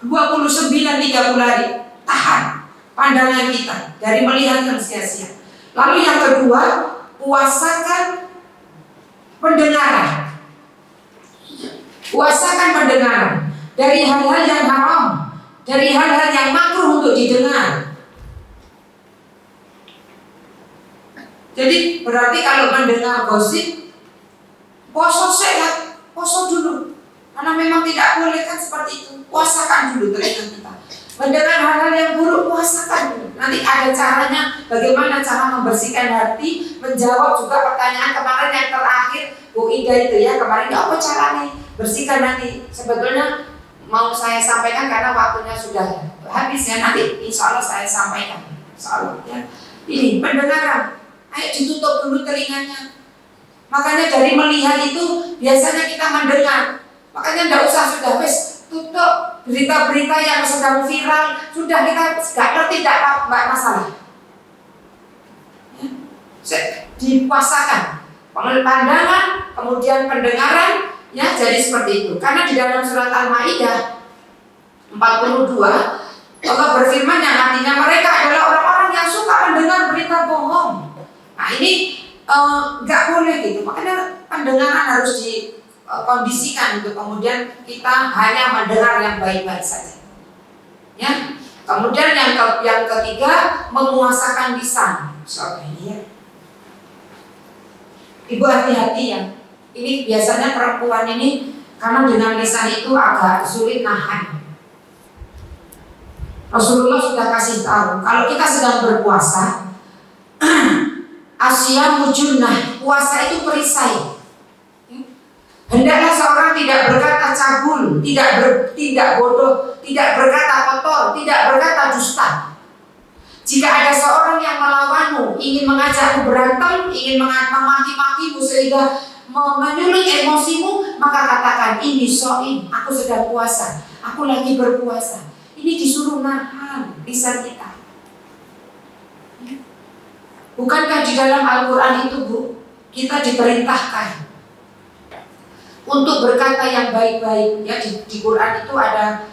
29-30 hari. Tahan pandangan kita dari melihat yang sia-sia. Lalu yang kedua, puasakan pendengaran. Puasakan pendengaran dari hal-hal yang haram, dari hal-hal yang makruh untuk didengar. Jadi berarti kalau mendengar gosip, poso sehat, poso dulu. Karena memang tidak boleh kan seperti itu. Puasakan dulu telinga kita. Mendengar hal-hal yang buruk, puasakan dulu. Nanti ada caranya, bagaimana cara membersihkan hati, menjawab juga pertanyaan kemarin yang terakhir Bu Ida itu ya, kemarin apa caranya bersihkan nanti. Sebetulnya mau saya sampaikan karena waktunya sudah habis ya, nanti insya Allah saya sampaikan. Insya Allah ya. Ini pendengaran, ayo ditutup dulu telinganya. Makanya dari melihat itu biasanya kita mendengar. Makanya tidak usah sudah wis tutup berita-berita yang sedang viral, sudah kita nggak ngerti, tidak masalah. Ya. dipuasakan. Pandangan, kemudian pendengaran, ya jadi seperti itu. Karena di dalam surat Al-Maidah 42 Allah berfirman yang artinya mereka adalah orang-orang yang suka mendengar berita bohong. Nah ini nggak boleh gitu. Makanya pendengaran harus dikondisikan untuk kemudian kita hanya mendengar yang baik-baik saja. Ya. Kemudian yang ketiga memuasakan lisan. Ya. Ibu hati-hati ya. Ini biasanya perempuan ini karena dengan lisan itu agak sulit nahan. Rasulullah sudah kasih tahu kalau kita sedang berpuasa, asyamu junnah, puasa itu perisai. Hendaklah seorang tidak berkata cabul, tidak bodoh, tidak berkata kotor, tidak berkata dusta. Jika ada seorang yang melawanmu, ingin mengajakmu berantem, ingin memaki-makimu sehingga menyulut emosimu, maka katakan ini shaim, aku sedang puasa, aku lagi berpuasa. Ini disuruh nahan lisan kita. Bukankah di dalam Al-Quran itu Bu, kita diperintahkan untuk berkata yang baik-baik. Ya di Quran itu ada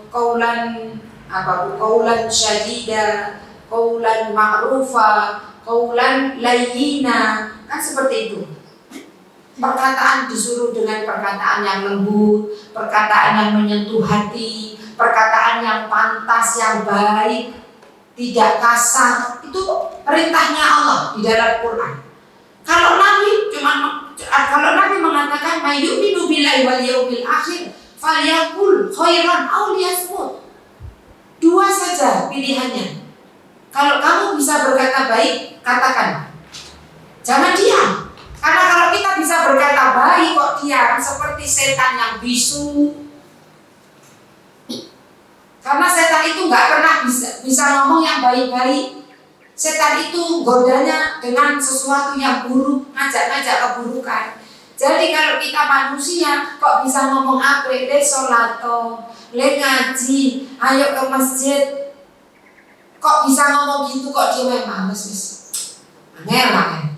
qaulan syadida, qaulan ma'rufa, qaulan layyina, kan seperti itu. Perkataan disuruh dengan perkataan yang lembut, perkataan yang menyentuh hati, perkataan yang pantas, yang baik, tidak kasar. Itu perintahnya Allah di dalam Quran. Kalau Nabi mengatakan mayyuminu billahi wal yaumil akhir falyaqul khairan aw liyasmut. Dua saja pilihannya. Kalau kamu bisa berkata baik, katakan. Jangan diam. Karena kalau kita bisa berkata baik kok diam, seperti setan yang bisu. Karena setan itu nggak pernah bisa ngomong yang baik-baik. Setan itu godanya dengan sesuatu yang buruk, ngajak-ngajak keburukan. Jadi kalau kita manusia kok bisa ngomong apa? Le sholato, le ngaji, ayo ke masjid. Kok bisa ngomong gitu? Kok dia males wis. Angel lah.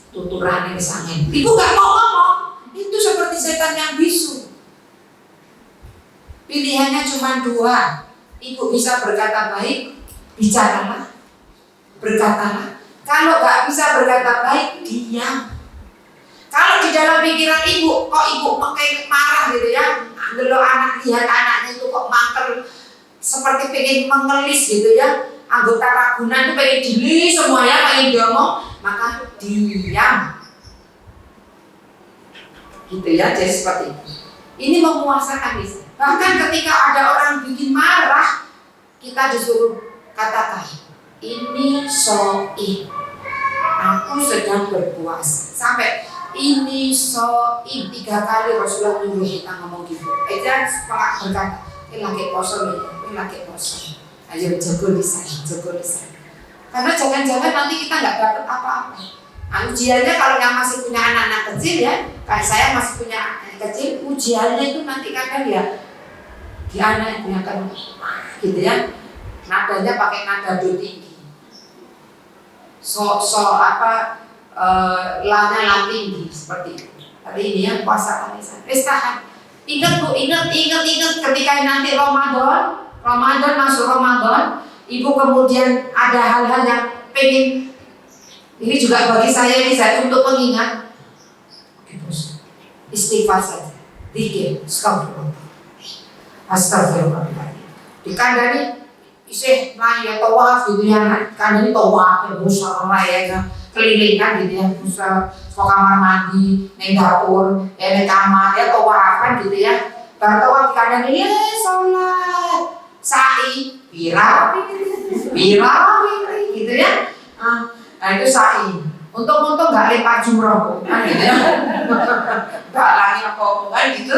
Tuturan ini sangen. Ibu nggak mau ngomong. Itu seperti setan yang bisu. Pilihannya cuma dua. Ibu bisa berkata baik, bicaralah, berkatalah. Kalau nggak bisa berkata baik, diam. Kalau di dalam pikiran ibu, kok ibu kayak marah gitu ya, kalau anak lihat anaknya itu kok mangkel, seperti pengen mengelis gitu ya, anggota ragunan itu pengen dili semuanya, pengen diomong, maka diam. Gitu ya, jadi seperti itu. Ini memuasakan lisan. Bahkan ketika ada orang bikin marah, kita disuruh katakan, ini shaim, aku sedang berpuasa. Sampai ini shaim 3 kali Rasulullah nyuruh kita ngomong gitu. Jangan berkata, ini lagi kosong, ini lagi kosong. Ayo jago lisan. Karena jangan-jangan nanti kita nggak dapat apa-apa. Ujiannya kalau yang masih punya anak-anak kecil ya, kayak saya masih punya anak kecil, ujiannya itu nanti kadang ya di anak punya kan gitu ya, nadanya pakai nada do tinggi, lanya la tinggi seperti itu. Tapi ini ya puasa lisan. Tahan. Ingat Bu, ingat ketika nanti Ramadan masuk Ramadan, Ibu kemudian ada hal-hal yang pengen. Ini juga bagi saya ini untuk pengingat. Istighfar saja, zikir, astagfirullah. Dikandani isih mlayu tawaf gitu ya, kandani tawaf musyawarah ya, kelilingan gitu ya, musyawarah kamar mandi, neng dapur, neng kamar ya tawafan gitu ya. Bar tawaf dikandani ya sholat, sa'i, birawi gitu ya. Nah itu sa'i. Untung nggak lempar jumroh, kan gitu ya. Nggak lagi apa-apa gitu.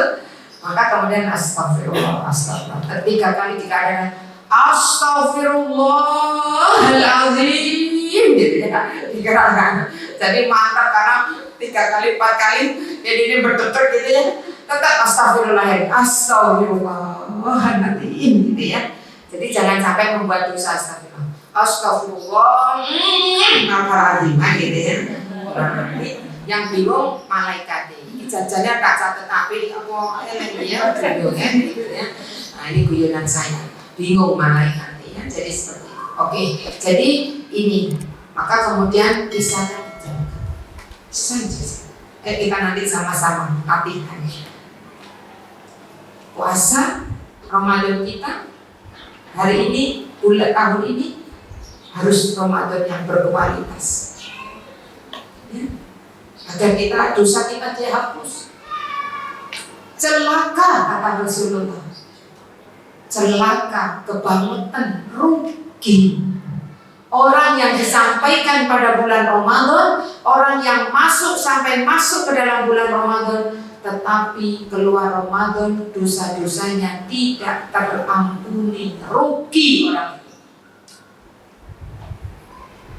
Maka kemudian astagfirullah. 3 kali dikatakan astagfirullahaladzim gitu ya. Dikatakan. Jadi mantap karena 3 kali 4 kali jadi ini berdetak gitu ya. Tetap astagfirullahaladzim gitu ya. Jadi jangan sampai membuat dosa astagfirullah. Astagfirullah, gitu ya. Yang bingung malaikat ini jajannya tak catat tapi apa elemenya gitu ya. Nah, ini guyonan saya, bingung malaikat ya. Jadi seperti itu. Oke, jadi ini maka kemudian di sana saja. Kita nanti sama-sama latihan. Puasa Ramadan kita hari ini, bulan tahun ini harus Ramadan yang berkualitas ya. Agar kita dosa kita dihapus. Celaka kata Rasulullah, celaka, kebangetan, rugi orang yang disampaikan pada bulan Ramadan, orang yang sampai masuk ke dalam bulan Ramadan, tetapi keluar Ramadan dosa-dosanya tidak terampuni. Rugi orang itu.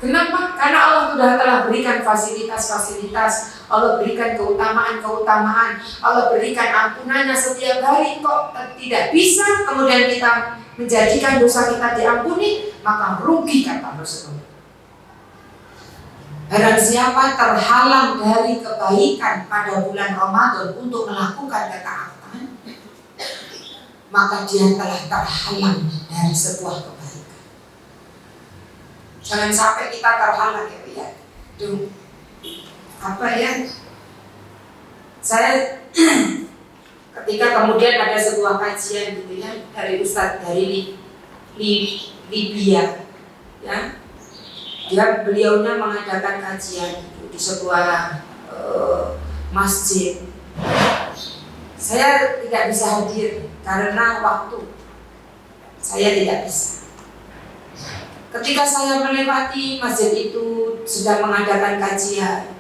Kenapa? Karena Allah sudah telah berikan fasilitas-fasilitas, Allah berikan keutamaan-keutamaan, Allah berikan ampunannya setiap hari. Kok tidak bisa kemudian kita menjadikan dosa kita diampuni? Maka rugi kata Rasulullah. Barang siapa terhalang dari kebaikan pada bulan Ramadan untuk melakukan ketaatan, maka dia telah terhalang dari sebuah kebaikan. Jangan sampai kita terhalang ya. Saya ketika kemudian ada sebuah kajian gitu ya dari Ustadz dari Libya ya. Beliaunya mengadakan kajian di sebuah masjid. Saya tidak bisa hadir karena waktu. Saya tidak bisa. Ketika saya melewati masjid itu sedang mengadakan kajian,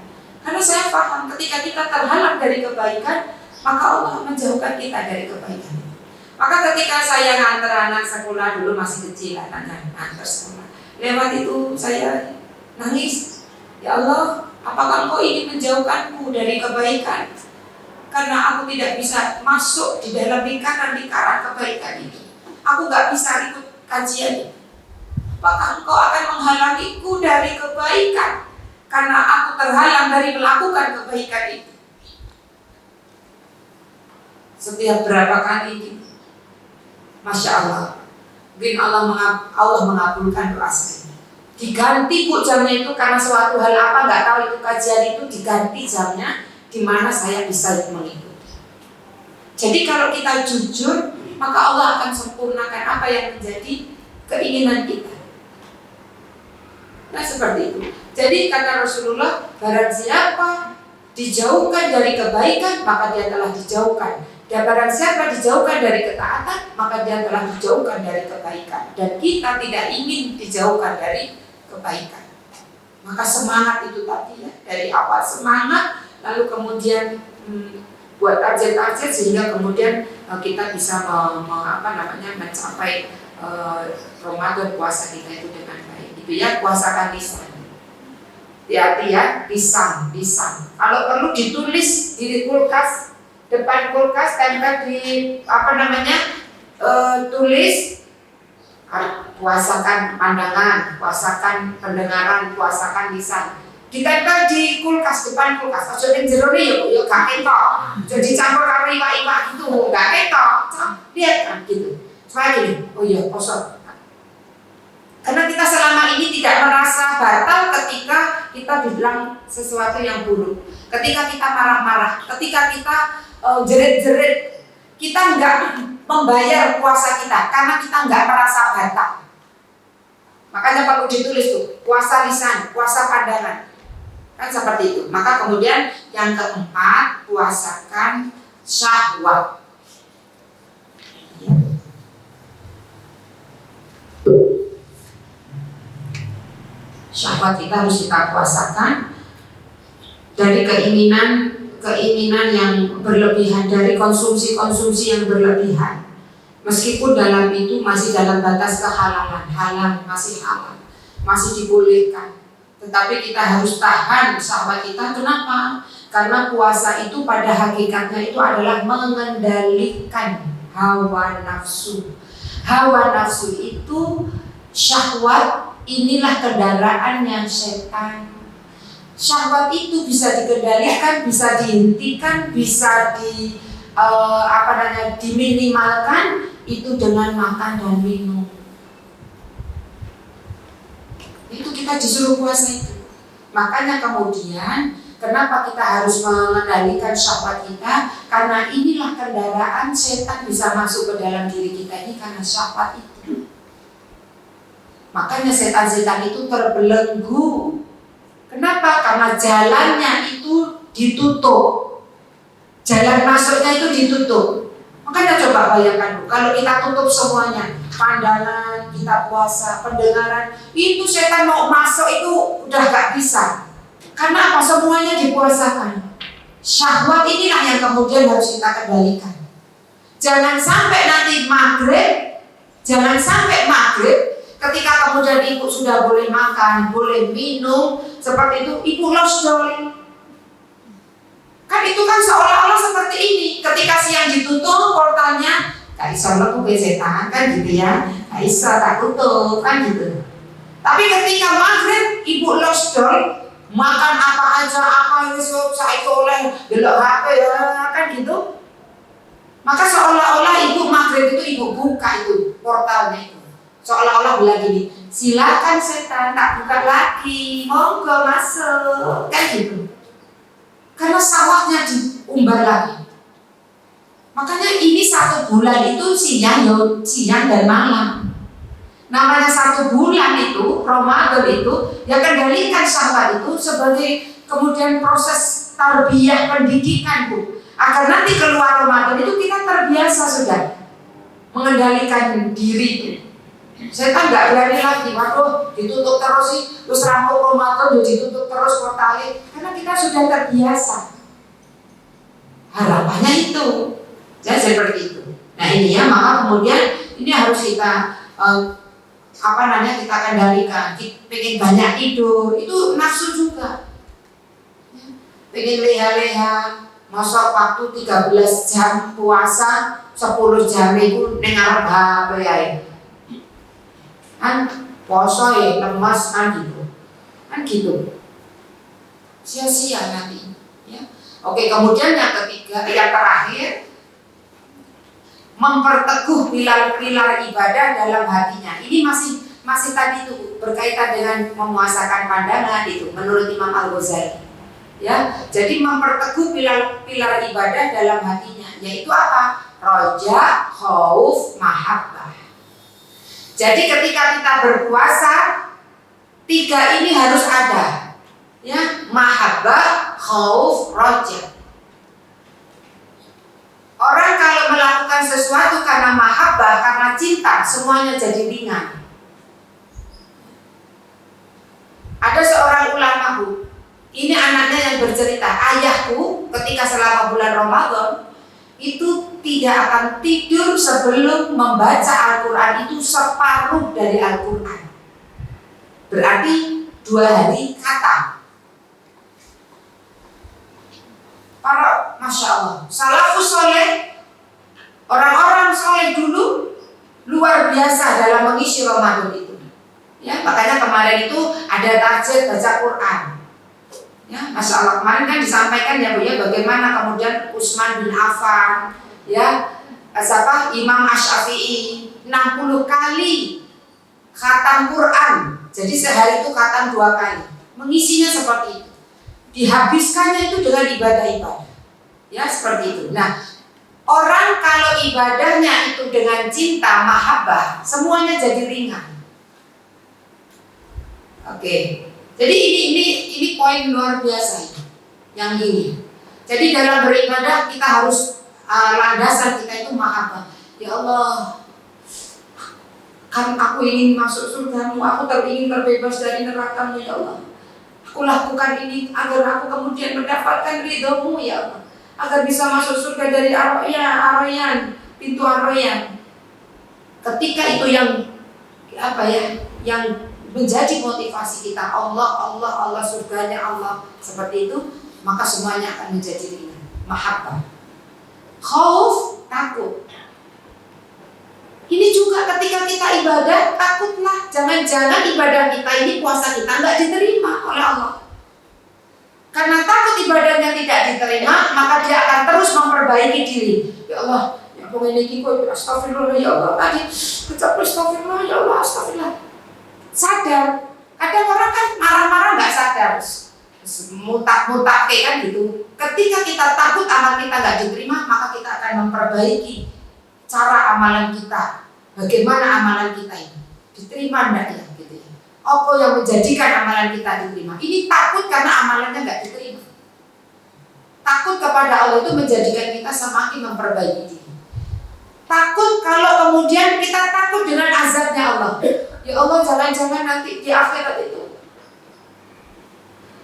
karena saya paham ketika kita terhalang dari kebaikan, maka Allah menjauhkan kita dari kebaikan. Maka ketika saya ngantar anak sekolah, dulu masih kecil anaknya ngantar sekolah, lewat itu saya nangis. Ya Allah, apakah Engkau ingin menjauhkanku dari kebaikan? Karena aku tidak bisa masuk di dalam lingkaran kebaikan itu. Aku gak bisa ikut kajian. Apakah Engkau akan menghalangiku dari kebaikan? Karena aku terhalang dari melakukan kebaikan itu. Setiap berapa kali gitu. Masya Allah, mungkin Allah mengabulkan doa saya. Diganti bu jamnya itu karena suatu hal apa nggak tahu, itu kajian itu diganti jamnya di mana saya bisa mengikuti. Jadi kalau kita jujur, maka Allah akan sempurnakan apa yang menjadi keinginan kita. Nah seperti itu. Jadi kata Rasulullah, barang siapa dijauhkan dari kebaikan, maka dia telah dijauhkan. Dan barang siapa dijauhkan dari ketaatan, maka dia telah dijauhkan dari kebaikan. Dan kita tidak ingin dijauhkan dari kebaikan. Maka semangat itu tadi ya, dari awal semangat, lalu kemudian buat target-target sehingga kemudian kita bisa mencapai Ramadan puasa kita itu dengan baik. Itu ya, puasakan lisan. Hati-hati ya, lisan. Kalau perlu ditulis di kulkas, depan kulkas, tempel di tulis puasakan pandangan, puasakan pendengaran, puasakan lisan. Ditempel di kulkas, depan kulkas. Aja ning jero yo gak ketok. Jadi campur karo iwak-iwak gitu, gak ketok. Lihat kan gitu. Supaya gini, oh iya kosong. Karena kita selama ini tidak merasa batal ketika kita dibilang sesuatu yang buruk. Ketika kita marah-marah, ketika kita jerit-jerit, kita enggak membayar puasa kita karena kita enggak merasa batal. Makanya perlu ditulis tuh, puasa lisan, puasa pandangan. Kan seperti itu. Maka kemudian yang keempat, puasakan syahwat. Syahwat kita harus kita puasakan dari keinginan yang berlebihan, dari konsumsi yang berlebihan. Meskipun dalam itu masih dalam batas kehalalan, masih halal, masih dibolehkan. Tetapi kita harus tahan syahwat kita. Kenapa? Karena puasa itu pada hakikatnya itu adalah mengendalikan hawa nafsu. Hawa nafsu itu syahwat inilah kendaraannya setan. Syahwat itu bisa dikendalikan, bisa dihentikan, bisa diminimalkan itu dengan makan dan minum. Itu kita disuruh puasa itu. Makanya kemudian kenapa kita harus mengendalikan syahwat kita? Karena inilah kendaraan setan bisa masuk ke dalam diri kita ini karena syahwat itu. Makanya setan-setan itu terbelenggu. Kenapa? Karena jalannya itu ditutup. Jalan masuknya itu ditutup. Makanya coba bayangkan, kalau kita tutup semuanya, pandangan, kita puasa, pendengaran, itu setan mau masuk itu udah gak bisa. Karena apa? Semuanya dipuasakan. Syahwat inilah yang kemudian harus kita kendalikan. Jangan sampai nanti maghrib, ketika kemudian ibu sudah boleh makan, boleh minum, seperti itu, ibu lost doll. Kan itu kan seolah-olah seperti ini. Ketika siang ditutup portalnya, gak bisa lepu ke setan, kan gitu ya. Gak bisa, tak tutup, kan gitu. Tapi ketika maghrib, ibu lost doll, makan apa aja, apa yang saya oleh, delok HP ya, kan gitu. Maka seolah-olah ibu maghrib itu ibu buka itu portalnya itu. Seolah-olah bilang gini, silakan setan, tak buka lagi, monggo masuk, kan gitu. Karena sawahnya diumbar lagi. Makanya ini 1 bulan itu siang dan malam. Namanya 1 bulan itu, Ramadan itu, ya kendalikan syahwat itu sebagai kemudian proses tarbiyah pendidikan Bu. Agar nanti keluar Ramadan itu kita terbiasa sudah mengendalikan diri itu. Setan nggak berani lagi, waduh ditutup terus sih, terus rampung Ramadan udah ditutup terus portalnya, karena kita sudah terbiasa. Harapannya itu, jadi seperti itu. Nah ini ya, maka kemudian ini harus kita kita kendalikan. Pengen banyak tidur, itu nafsu juga. Pengen leha-leha, masa waktu 13 jam puasa, 10 jam itu dengar apa ya? Kan poso ya lemas kan gitu, sia-sia nanti ya. Oke, kemudian yang ketiga, yang terakhir, memperteguh pilar-pilar ibadah dalam hatinya. Ini masih tadi itu berkaitan dengan memuasakan pandangan itu menurut Imam Al-Ghazali ya. Jadi memperteguh pilar ibadah dalam hatinya, yaitu apa? Roja, khauf, mahabbah. Jadi ketika kita berpuasa, 3 ini harus ada, ya, mahabbah, khauf, roja. Orang kalau melakukan sesuatu karena mahabbah, karena cinta, semuanya jadi ringan. Ada seorang ulama Bu, ini anaknya yang bercerita, ayahku ketika selama bulan Ramadan itu tidak akan tidur sebelum membaca Al-Quran itu separuh dari Al-Quran. Berarti 2 hari khatam. Para Masya Allah, salafus soleh, orang-orang soleh dulu luar biasa dalam mengisi Ramadan itu. Ya, makanya kemarin itu ada tahajud baca Quran. Ya, Masya Allah, kemarin kan disampaikan ya Bu ya, bagaimana kemudian Utsman bin Affan, ya, Imam Asy-Syafi'i 60 kali khatam Quran. Jadi sehari itu khatam 2 kali. Mengisinya seperti itu. Dihabiskannya itu dengan ibadah-ibadah. Ya, seperti itu. Nah, orang kalau ibadahnya itu dengan cinta, mahabbah, semuanya jadi ringan. Oke. Jadi ini poin luar biasa yang ini. Jadi dalam beribadah kita harus landasan kita itu mahabbah. Ya Allah, kan aku ingin masuk surgamu, aku ingin terbebas dari neraka-Mu ya Allah. Aku lakukan ini agar aku kemudian mendapatkan ridho-Mu ya Allah, agar bisa masuk surga dari Ar-Rayyan, pintu Ar-Rayyan. Ketika itu yang menjadi motivasi kita, Allah surganya Allah, seperti itu, maka semuanya akan menjadi ringan. Mahabbah. Khauf, takut. Ini juga ketika kita ibadah, takutlah jangan-jangan ibadah kita ini, puasa kita nggak diterima oleh Allah. Karena takut ibadahnya tidak diterima, maka dia akan terus memperbaiki diri. Ya Allah, ya pengini kok astagfirullah ya Allah, tadi kecap astagfirullah ya Allah, astagfirullah. Sadar. Kadang orang kan marah-marah nggak sadar, mutak-mutak kayak kan gitu. Ketika kita takut amal kita nggak diterima, maka kita akan memperbaiki cara amalan kita. Bagaimana amalan kita ini diterima enggak ya gitu ya. Apa yang menjadikan amalan kita diterima? Ini takut karena amalannya nggak diterima. Takut kepada Allah itu menjadikan kita semakin memperbaiki diri. Takut kalau kemudian kita takut dengan azabnya Allah. Ya Allah, jangan-jangan nanti di akhirat itu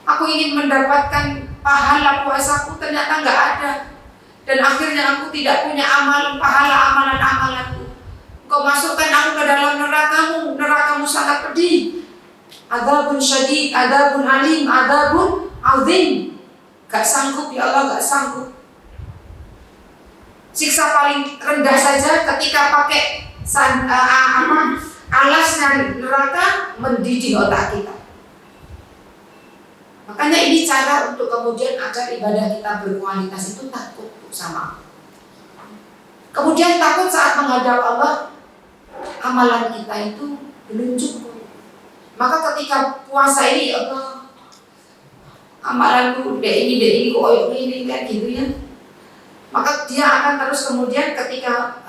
aku ingin mendapatkan pahala puasaku, ternyata nggak ada. Dan akhirnya aku tidak punya amalan pahala amalan-amalanku. Kau masukkan aku ke dalam nerakamu sangat pedih. Adzabun syadid, adzabun alim, adzabun azim. Gak sanggup ya Allah, gak sanggup. Siksa paling rendah saja ketika pakai alasnya neraka mendidih otak kita. Makanya ini cara untuk kemudian agar ibadah kita berkualitas itu takut sama. Kemudian takut saat menghadap Allah, amalan kita itu belum cukup. Maka ketika puasa ini, Allah, amalanku dek ini kok ini kan gitu ya. Maka dia akan terus kemudian ketika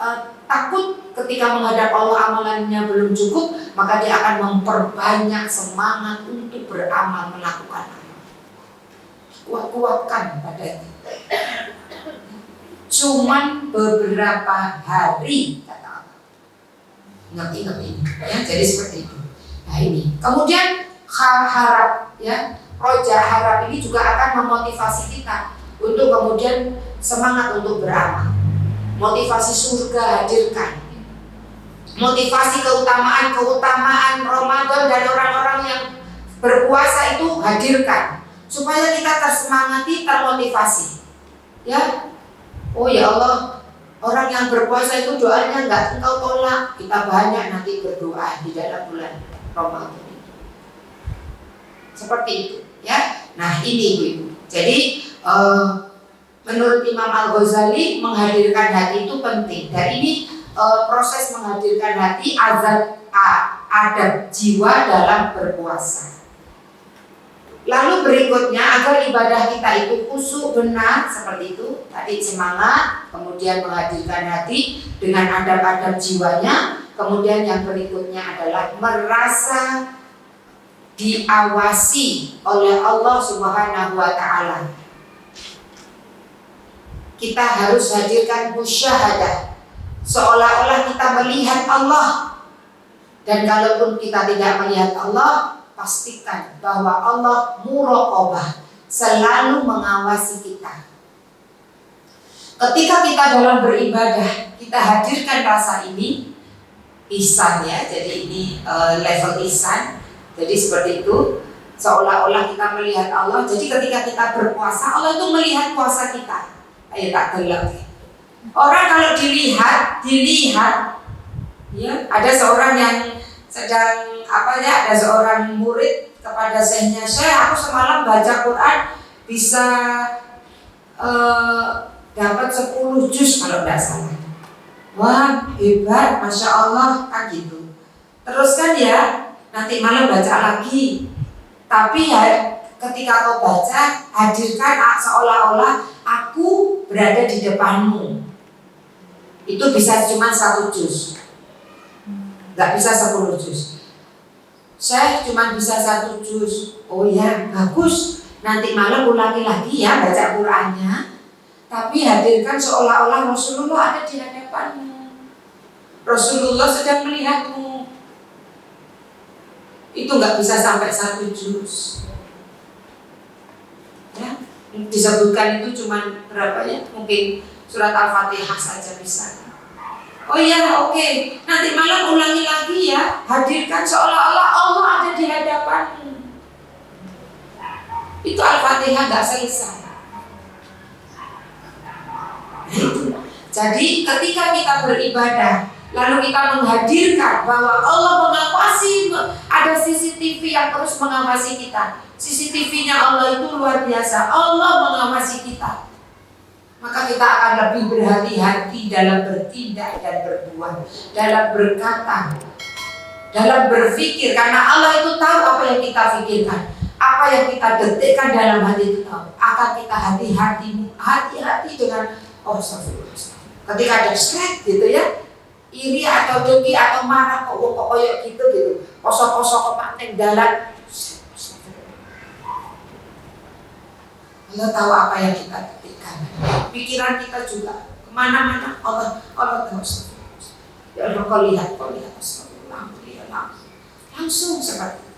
takut ketika menghadap Allah amalannya belum cukup, maka dia akan memperbanyak semangat untuk beramal, melakukan amal. Kuat-kuatkan badannya. Cuman beberapa hari kata Allah. Ngerti ya, jadi seperti itu. Nah ini. Kemudian harap ya, roja harap ini juga akan memotivasi kita untuk kemudian semangat untuk beramal. Motivasi surga hadirkan. Motivasi keutamaan Ramadan dan orang-orang yang berpuasa itu hadirkan. Supaya kita tersemangati, termotivasi. Ya. Oh ya Allah, orang yang berpuasa itu doanya enggak engkau tolak. Kita banyak nanti berdoa di dalam bulan Ramadan itu. Seperti itu, ya. Nah, ini Ibu. Jadi menurut Imam Al-Ghazali menghadirkan hati itu penting. Dan ini proses menghadirkan hati adab jiwa dalam berpuasa. Lalu berikutnya agar ibadah kita itu khusyuk benar seperti itu. Tadi semangat, kemudian menghadirkan hati dengan adab-adab jiwanya. Kemudian yang berikutnya adalah merasa diawasi oleh Allah Subhanahu wa Ta'ala. Kita harus hadirkan musyahadah, seolah-olah kita melihat Allah. Dan kalaupun kita tidak melihat Allah, pastikan bahwa Allah muraqabah, selalu mengawasi kita. Ketika kita dalam beribadah, kita hadirkan rasa ini, ihsan ya, jadi ini level ihsan. Jadi seperti itu, seolah-olah kita melihat Allah. Jadi ketika kita berpuasa, Allah itu melihat puasa kita. Ayo tak gelap. Orang kalau dilihat, ya, ada seorang yang sedang ada seorang murid kepada syekhnya, "Syekh, aku semalam baca Quran bisa dapat 10 juz kalau tidak salah." Wah, hebat, Masya Allah, kan gitu. Teruskan ya, nanti malam baca lagi. Tapi ya, ketika kau baca, hadirkan seolah-olah aku berada di depanmu. Itu bisa cuma 1 juz. Gak bisa 10 juz. Saya cuma bisa 1 juz. Oh ya, bagus. Nanti malam ulangi lagi ya baca Qurannya. Tapi hadirkan seolah-olah Rasulullah ada di hadapanmu. Rasulullah sedang melihatmu. Itu gak bisa sampai 1 juz. Ya, disebutkan itu cuma berapa ya? Mungkin surat Al-Fatihah saja bisa. Oh iya, oke. Nanti malam ulangi lagi ya. Hadirkan seolah-olah Allah ada di hadapanmu. Itu Al-Fatihah gak selesai. Jadi ketika kita beribadah, lalu kita menghadirkan bahwa Allah mengawasi, ada CCTV yang terus mengawasi kita. CCTV-nya Allah itu luar biasa. Allah mengawasi kita. Maka kita akan lebih berhati-hati dalam bertindak dan berbuat, dalam berkata, dalam berpikir, karena Allah itu tahu apa yang kita pikirkan, apa yang kita detikkan dalam hati itu tahu. Akan kita hati-hati dengan ketika ada stress gitu ya, iri atau dengki atau marah kok koyok gitu, kosok-kosok kepaten dalam. Allah tahu apa yang kita detikkan. Pikiran kita juga kemana-mana Allah tahu. Ya Allah, kau lihat langsung seperti itu.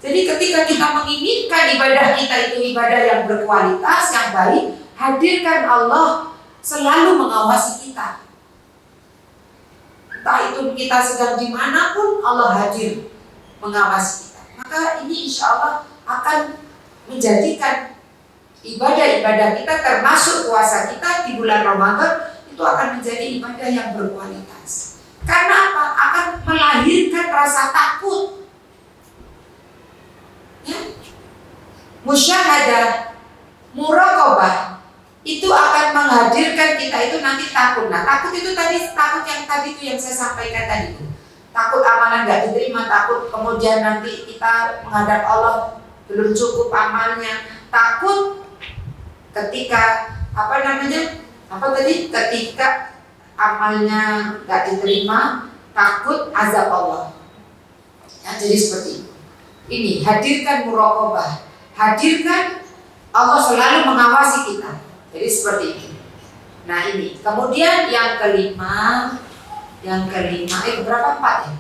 Jadi ketika kita menginginkan ibadah kita itu ibadah yang berkualitas, yang baik, hadirkan Allah selalu mengawasi kita. Entah itu kita sedang dimanapun, Allah hadir mengawasi kita. Maka ini insya Allah akan menjadikan ibadah-ibadah kita, termasuk puasa kita di bulan Ramadan, itu akan menjadi ibadah yang berkualitas. Karena apa? Akan melahirkan rasa takut. Ya? Musyahadah, muraqabah itu akan menghadirkan kita itu nanti takut. Nah, takut itu takut yang tadi itu yang saya sampaikan tadi itu. Takut amalan nggak diterima, takut kemudian nanti kita menghadap Allah belum cukup amalnya, takut ketika ketika amalnya nggak diterima, takut azab Allah. Ya, jadi seperti itu. Ini hadirkan muraqabah, hadirkan Allah selalu mengawasi kita. Jadi seperti itu. Nah ini. Kemudian yang kelima, berapa? 4 ya?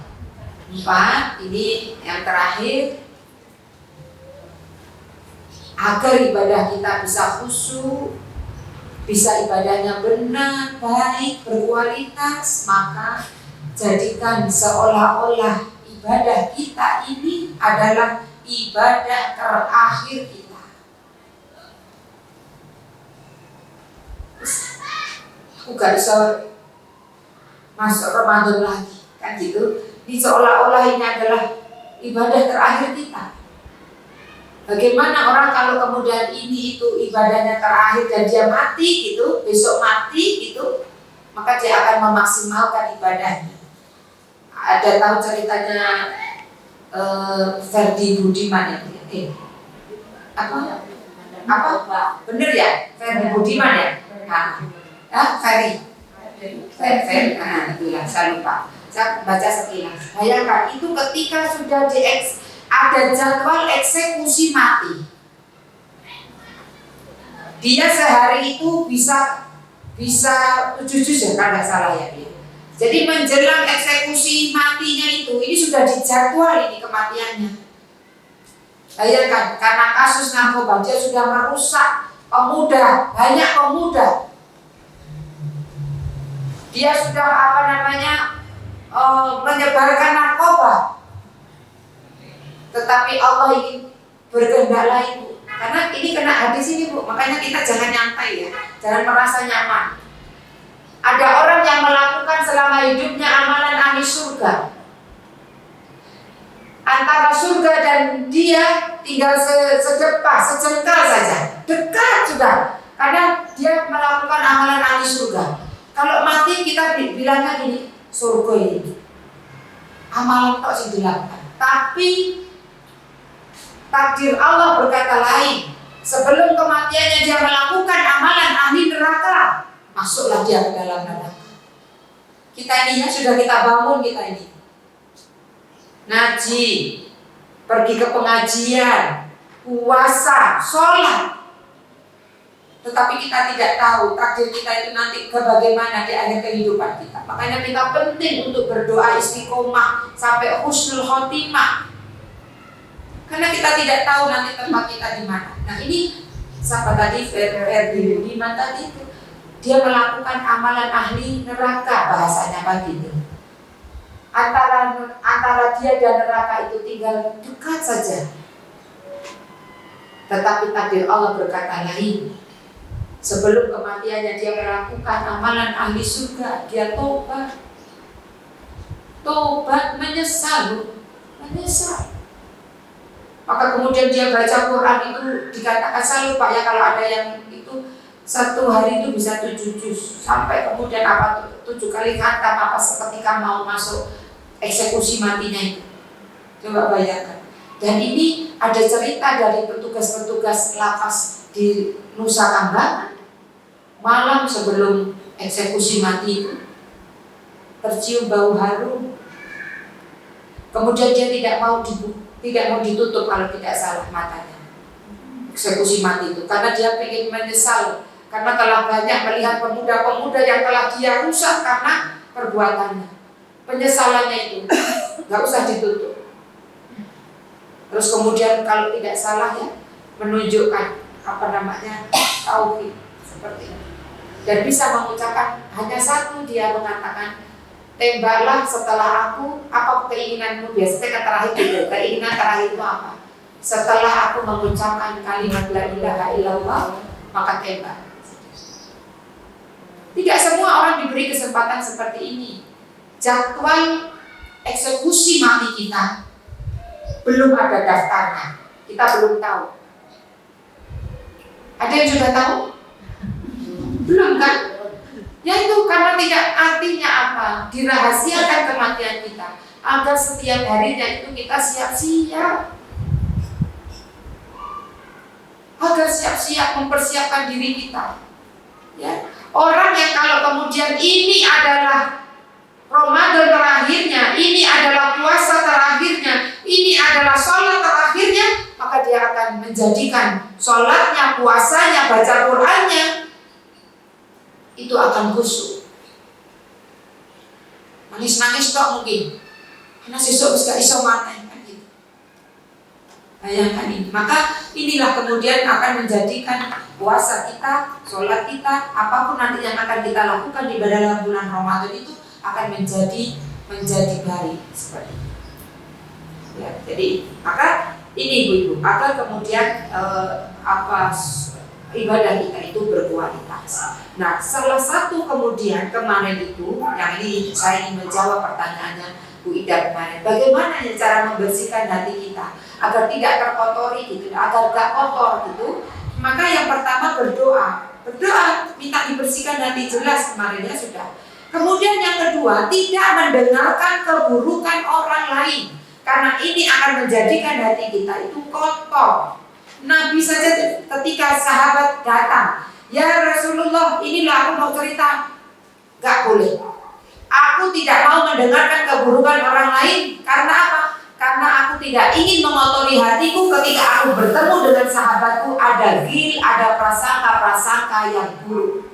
4. Ini yang terakhir. Agar ibadah kita bisa khusyuk, bisa ibadahnya benar, baik, berkualitas, maka jadikan seolah-olah ibadah kita ini adalah ibadah terakhir kita. Aku gak bisa masuk Ramadan lagi, kan gitu. Ini seolah-olah ini adalah ibadah terakhir kita. Bagaimana orang kalau kemudian ini itu ibadahnya terakhir dan dia mati gitu, besok mati gitu, maka dia akan memaksimalkan ibadahnya. Ada tahu ceritanya Ferdi Budiman ya? Apa? Bener ya? Ferdi Budiman ya? Ferry. Itulah, saya lupa. Saya baca sekilas. Bayangkan itu ketika sudah ada jadwal eksekusi mati. Dia sehari itu bisa 7 juz ya, kalau nggak salah ya dia. Jadi menjelang eksekusi matinya ini sudah dijadwal ini kematiannya. Bayangkan, karena kasus narkoba dia sudah merusak banyak pemuda. Dia sudah menyebarkan narkoba. Tetapi Allah ingin berkehendak lain, Bu. Karena ini kena hadis ini, Bu. Makanya kita jangan nyantai ya. Jangan merasa nyaman. Ada orang yang melakukan selama hidupnya amalan ahli surga. Antara surga dan dia tinggal sejengkal saja. Dekat sudah. Karena dia melakukan amalan ahli surga. Kalau mati kita bilangnya gini, surga ini amalan tok sing dilakukan. Tapi takdir Allah berkata lain. Sebelum kematiannya dia melakukan amalan ahli neraka, masuklah dia ke dalam neraka. Kita ini sudah kita bangun kita ini. Ngaji, pergi ke pengajian, puasa, sholat. Tetapi kita tidak tahu takdir kita itu nanti bagaimana di akhir kehidupan kita. Makanya kita penting untuk berdoa istiqomah sampai husnul khotimah. Karena kita tidak tahu nanti tempat kita di mana. Nah ini siapa tadi Ferdi Budiman tadi itu dia melakukan amalan ahli neraka bahasanya begitu. Antara dia dan neraka itu tinggal dekat saja. Tetapi takdir Allah berkata lain. Sebelum kematiannya dia melakukan amalan ahli surga, dia tobat. tobat, menyesal. Maka kemudian dia baca Quran itu dikatakan, saya lupa ya kalau ada yang itu satu hari itu bisa 7 juz sampai kemudian 7 kali khatam apa seketika mau masuk eksekusi matinya itu. Coba bayangkan. Dan ini ada cerita dari petugas-petugas lapas di Nusa Kambangan. Malam sebelum eksekusi mati itu tercium bau harum. Kemudian dia tidak mau ditutup kalau tidak salah matanya. Eksekusi mati itu karena dia ingin menyesal karena telah banyak melihat pemuda-pemuda yang telah dia rusak karena perbuatannya. Penyesalannya itu nggak usah ditutup. Terus kemudian kalau tidak salah ya menunjukkan tauhid seperti itu. Dan bisa mengucapkan hanya satu, dia mengatakan, tembaklah setelah aku, apa keinginanmu? Biasanya terakhir itu, keinginan terakhir itu apa? Setelah aku mengucapkan kalimat la ilaha illallah, maka tembak. Tidak semua orang diberi kesempatan seperti ini. Jadwal eksekusi mati kita belum ada daftarnya, kita belum tahu. Ada yang sudah tahu? Belum kan? Ya itu karena tidak, artinya apa? Dirahasiakan kematian kita agar setiap harinya itu kita siap-siap, agar siap-siap mempersiapkan diri kita. Ya, orang yang kalau kemudian ini adalah Ramadan terakhirnya, ini adalah puasa terakhirnya, ini adalah sholat terakhirnya, maka dia akan menjadikan sholatnya, puasanya, baca Qur'annya itu akan khusyuk. Nangis-nangis tok mungkin, karena sesuk gak iso makan kan gitu. Bayangkan ini. Maka inilah kemudian akan menjadikan puasa kita, sholat kita, apapun nanti yang akan kita lakukan di dalam bulan Ramadan itu akan menjadi baik seperti itu. Ya, jadi maka ini ibu-ibu, agar kemudian ibadah kita itu berkualitas. Nah, salah satu kemudian kemarin itu, yang ini saya ingin menjawab pertanyaannya Bu Ida kemarin, bagaimana ya cara membersihkan hati kita agar tidak terkotori gitu, agar gak kotor gitu. Maka yang pertama berdoa minta dibersihkan hati, jelas kemarin ya sudah. Kemudian yang kedua, tidak mendengarkan keburukan orang lain, karena ini akan menjadikan hati kita itu kotor. Nabi saja ketika sahabat datang, ya Rasulullah, inilah aku mau cerita, gak boleh. Aku tidak mau mendengarkan keburukan orang lain, karena apa? Karena aku tidak ingin mengotori hatiku ketika aku bertemu dengan sahabatku ada ghil, ada prasangka yang buruk.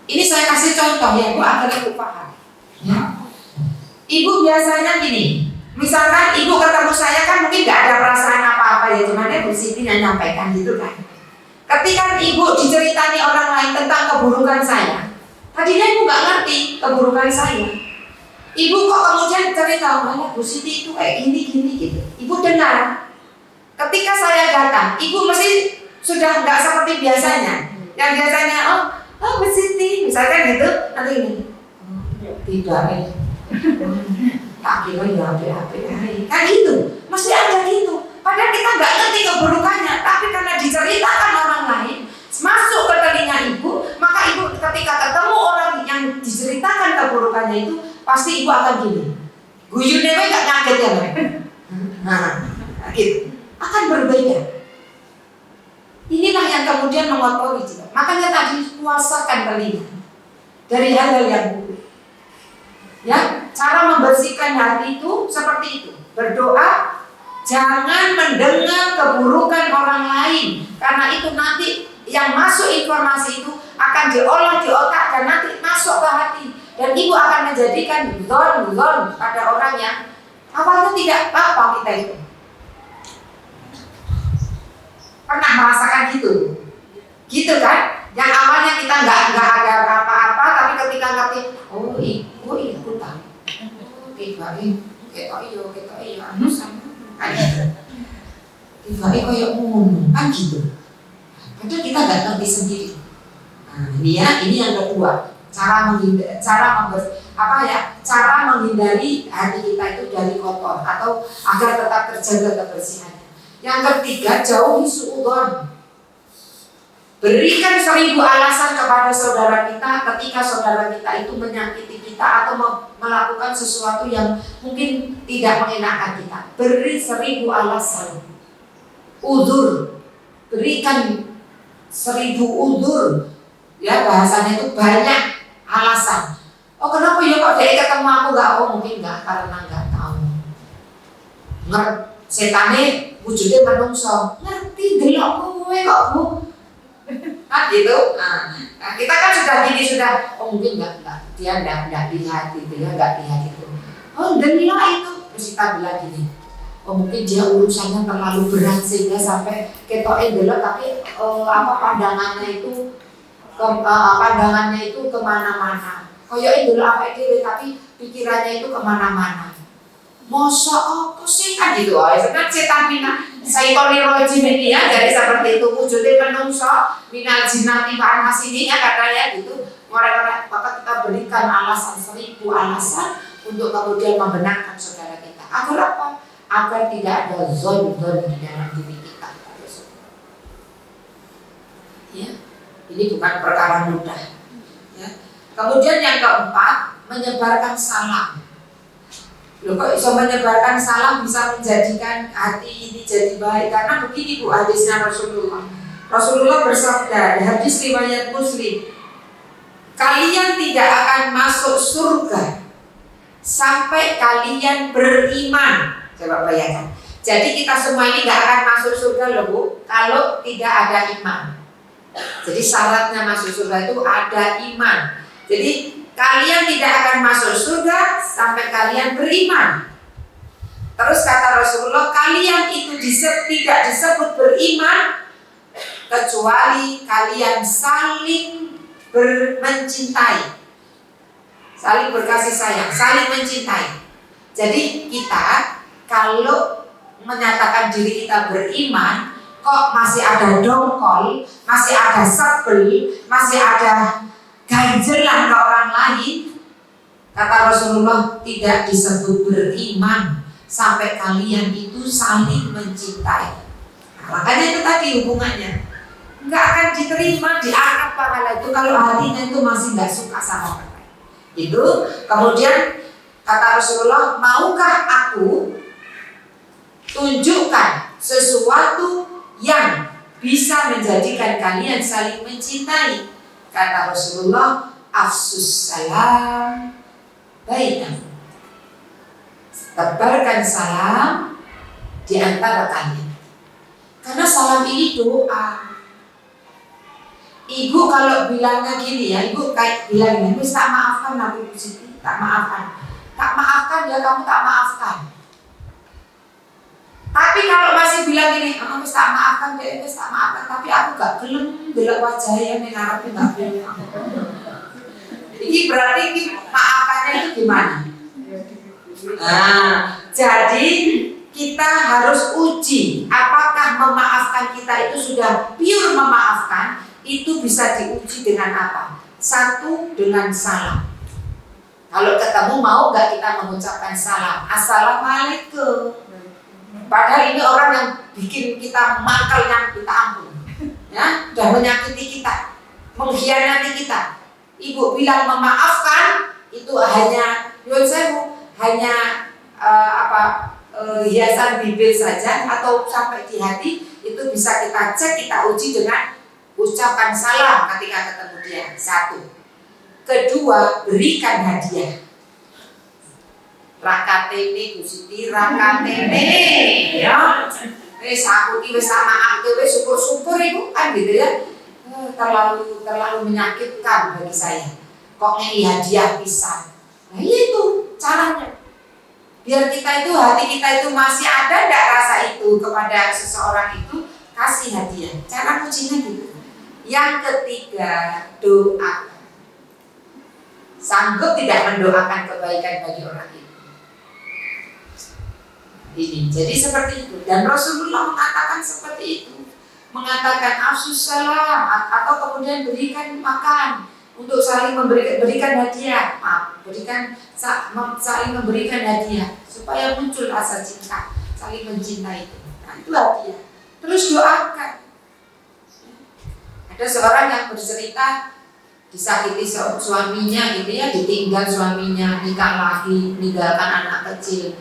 Ini saya kasih contoh ya Bu, agar ibu paham. Ya. Ibu biasanya gini, misalkan ibu ketemu saya kan mungkin gak ada perasaan apa-apa ya, cuman Bu Siti yang nyampaikan gitu kan. Ketika ibu diceritani orang lain tentang keburukan saya, tadinya ibu gak ngerti keburukan saya. Ibu kok kemudian cerita, Bu Siti itu kayak gini gitu. Ibu dengar. Ketika saya datang, ibu mesti sudah gak seperti biasanya. Yang biasanya, Bu Siti, misalkan gitu, nanti ini tidak tak kira ya HP kan gitu, mesti ada gitu. Padahal kita nggak ngerti keburukannya, tapi karena diceritakan orang lain masuk ke telinga ibu, maka ibu ketika ketemu orang yang diceritakan keburukannya itu pasti ibu akan gini, guyurnya nggak ngaget ya gitu, akan berbeda. Inilah yang kemudian mengotori juga. Makanya tadi puasakan telinga dari hal-hal yang buruk. Ya, cara membersihkan hati itu seperti itu. Berdoa, jangan mendengar keburukan orang lain, karena itu nanti yang masuk informasi itu akan diolah di otak dan nanti masuk ke hati. Dan ibu akan menjadikan zon pada orang yang awalnya tidak apa-apa kita itu. Pernah merasakan gitu kan? Yang awalnya kita nggak ada apa-apa, tapi ketika ngerti, ibu tahu, kita iyo, anu sama, kan kayak umum, kan gitu. Padahal kita nggak ngerti sendiri. Nah, ini yang kedua. cara menghindari hati kita itu dari kotor atau agar tetap terjaga kebersihannya. Yang ketiga, jauhi suudzon. Berikan 1000 alasan kepada saudara kita ketika saudara kita itu menyakiti kita atau melakukan sesuatu yang mungkin tidak mengenakan kita. Beri 1000 alasan. Udzur. Berikan 1000 udzur. Ya, bahasanya itu banyak alasan. Oh, kenapa ya kok dia ketemu aku gak? Oh, mungkin gak karena gak tahu. Setane wujudnya menungso. Ngerti delok kowe kok Bu. Kan gitu. Nah, kita kan sudah gini sudah. Oh, mungkin enggak dia enggak lihat itu ya, enggak lihat itu. Oh, delok itu. Terus kita bilang gini. Oh, mungkin dia urusannya terlalu berat sehingga sampai ketoke delok tapi pandangannya itu kemana-mana. Koyoke delok apa dhewe tapi pikirannya itu kemana-mana. Masa apa sih kan gitu. Kan setan Saitoni rojim ini ya, jadi seperti itu wujudnya menungso minal jinnati wa masini ya katanya gitu. Orang-orang maka kita berikan alasan 1000 alasan untuk kemudian membenarkan saudara kita. Agar apa? Agar tidak ada zon di dalam diri kita. Ya, ini bukan perkara mudah. Ya. Kemudian yang keempat, menyebarkan salam. Loh, kok bisa menyebarkan salam bisa menjadikan hati ini jadi baik? Karena begini Bu hadisnya Rasulullah. Rasulullah bersabda di hadis riwayat Muslim, kalian tidak akan masuk surga sampai kalian beriman. Coba bayangkan. Jadi kita semua ini gak akan masuk surga loh Bu, kalau tidak ada iman. Jadi syaratnya masuk surga itu ada iman. Jadi kalian tidak akan masuk surga sampai kalian beriman. Terus kata Rasulullah, kalian itu tidak disebut beriman kecuali kalian saling mencintai, saling berkasih sayang, saling mencintai. Jadi kita kalau menyatakan diri kita beriman, kok masih ada dongkol, masih ada sebel, masih ada ganjelan ke orang lain, kata Rasulullah tidak disebut beriman sampai kalian itu saling mencintai. Nah, makanya itu tadi hubungannya nggak akan diterima dianggap pahala itu kalau hatinya itu masih nggak suka sama orang lain. Itu kemudian kata Rasulullah, maukah aku tunjukkan sesuatu yang bisa menjadikan kalian saling mencintai? Kata Rasulullah, afsus salam bainakum. Tebarkan salam di antara kalian. Karena salam ini doa. Ibu kalau bilangnya gini ya, ibu kayak bilang ini, wis tak maafkan aku Siti, tak maafkan. Tak maafkan ya kamu tak maafkan. Tapi kalau masih bilang gini, wis tak maafkan deh, wis tak maafkan, tapi aku gak gelem delok wajahnya ning ngarepe gak gelem. Ini berarti maafannya itu gimana? Nah, jadi kita harus uji apakah memaafkan kita itu sudah pure memaafkan. Itu bisa diuji dengan apa? Satu, dengan salam. Kalau ketemu mau gak kita mengucapkan salam, assalamualaikum. Padahal ini orang yang bikin kita mangkal yang kita ampun, ya, sudah menyakiti kita, mengkhianati kita. Ibu bilang memaafkan itu hanya hiasan bibir saja atau sampai di hati itu bisa kita cek, kita uji dengan ucapan salam ketika ketemu dia. Satu. Kedua, berikan hadiah. Rakatene Gusti rakatene ya. Wis aku iki wis sama aku wis syukur-syukur iku kan gitu ya. Terlalu menyakitkan bagi saya. Kok ngei hadiah pisan. Nah itu caranya. Biar kita itu hati kita itu masih ada enggak rasa itu kepada seseorang itu, kasih hadiah. Cara kuncinya gitu. Yang ketiga, doa. Sanggup tidak mendoakan kebaikan bagi orang itu. Ini, jadi seperti itu. Dan Rasulullah mengatakan seperti itu. Mengatakan afsus salam atau kemudian berikan makan untuk saling berikan hadiah, saling memberikan hadiah supaya muncul rasa cinta, saling mencintai itu. Nah, itu hadiah. Terus doakan. Ada seorang yang bercerita disakiti suaminya gitu ya, ditinggal suaminya, nikah lagi, meninggalkan anak kecil,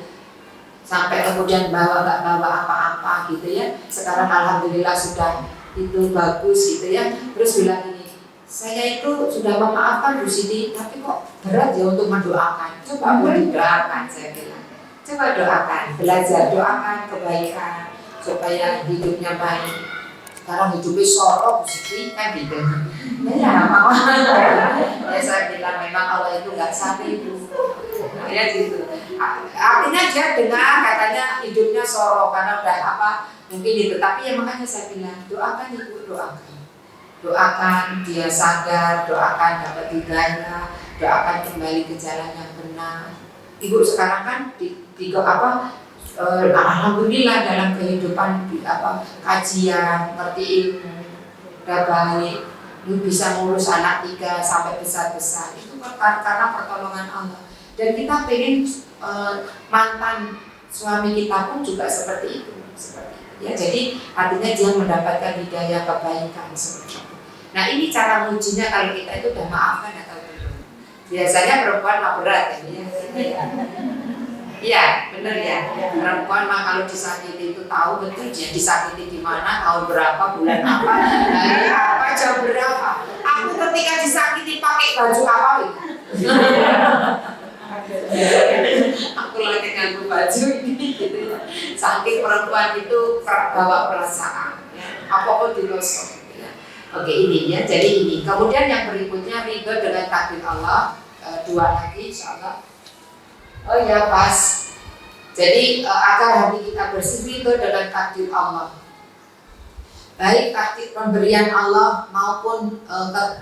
sampai kemudian nggak bawa apa-apa gitu ya. Sekarang alhamdulillah sudah itu bagus gitu ya. Terus bilang ini, saya itu sudah memaafkan Bu Siti, tapi kok berat ya untuk mendoakan. Coba Bu didoakan, saya bilang. Coba doakan, belajar doakan kebaikan supaya hidupnya baik. Sekarang hidupnya sorok Bu Siti kan gitu. Ya, ya saya bilang memang Allah itu nggak sabi Bu. Ya gitu. Artinya dia dengar katanya hidupnya sorok karena udah apa mungkin itu. Tapi ya makanya saya bilang doakan Ibu, doakan dia sadar, doakan dapat hidayah, doakan kembali ke jalan yang benar. Ibu sekarang kan alhamdulillah dalam kehidupan kajian, ngerti ilmu, udah baik, bisa ngurus anak 3 sampai besar-besar. Itu karena pertolongan Allah. Dan kita pengen mantan suami kita pun juga seperti itu. Ya, jadi artinya dia mendapatkan hidayah kebaikan seperti itu. Nah ini cara ujinya kalau kita itu udah maafkan atau belum. Biasanya perempuan mah berat ya. Iya benar ya. Perempuan mah kalau disakiti itu tahu betul dia disakiti di mana, tahun berapa, bulan apa, hari apa, jam berapa. Aku ketika disakiti pakai baju apa gitu. Aku lagi nganggu baju ini gitu ya. Saking perempuan itu bawa perasaan ya. Apa dilosok. Oke ini ya, jadi ini. Kemudian yang berikutnya ridho dengan takdir Allah. 2 lagi insyaallah. Oh ya pas. Jadi agar hati kita bersih ridho dengan takdir Allah. Baik takdir pemberian Allah maupun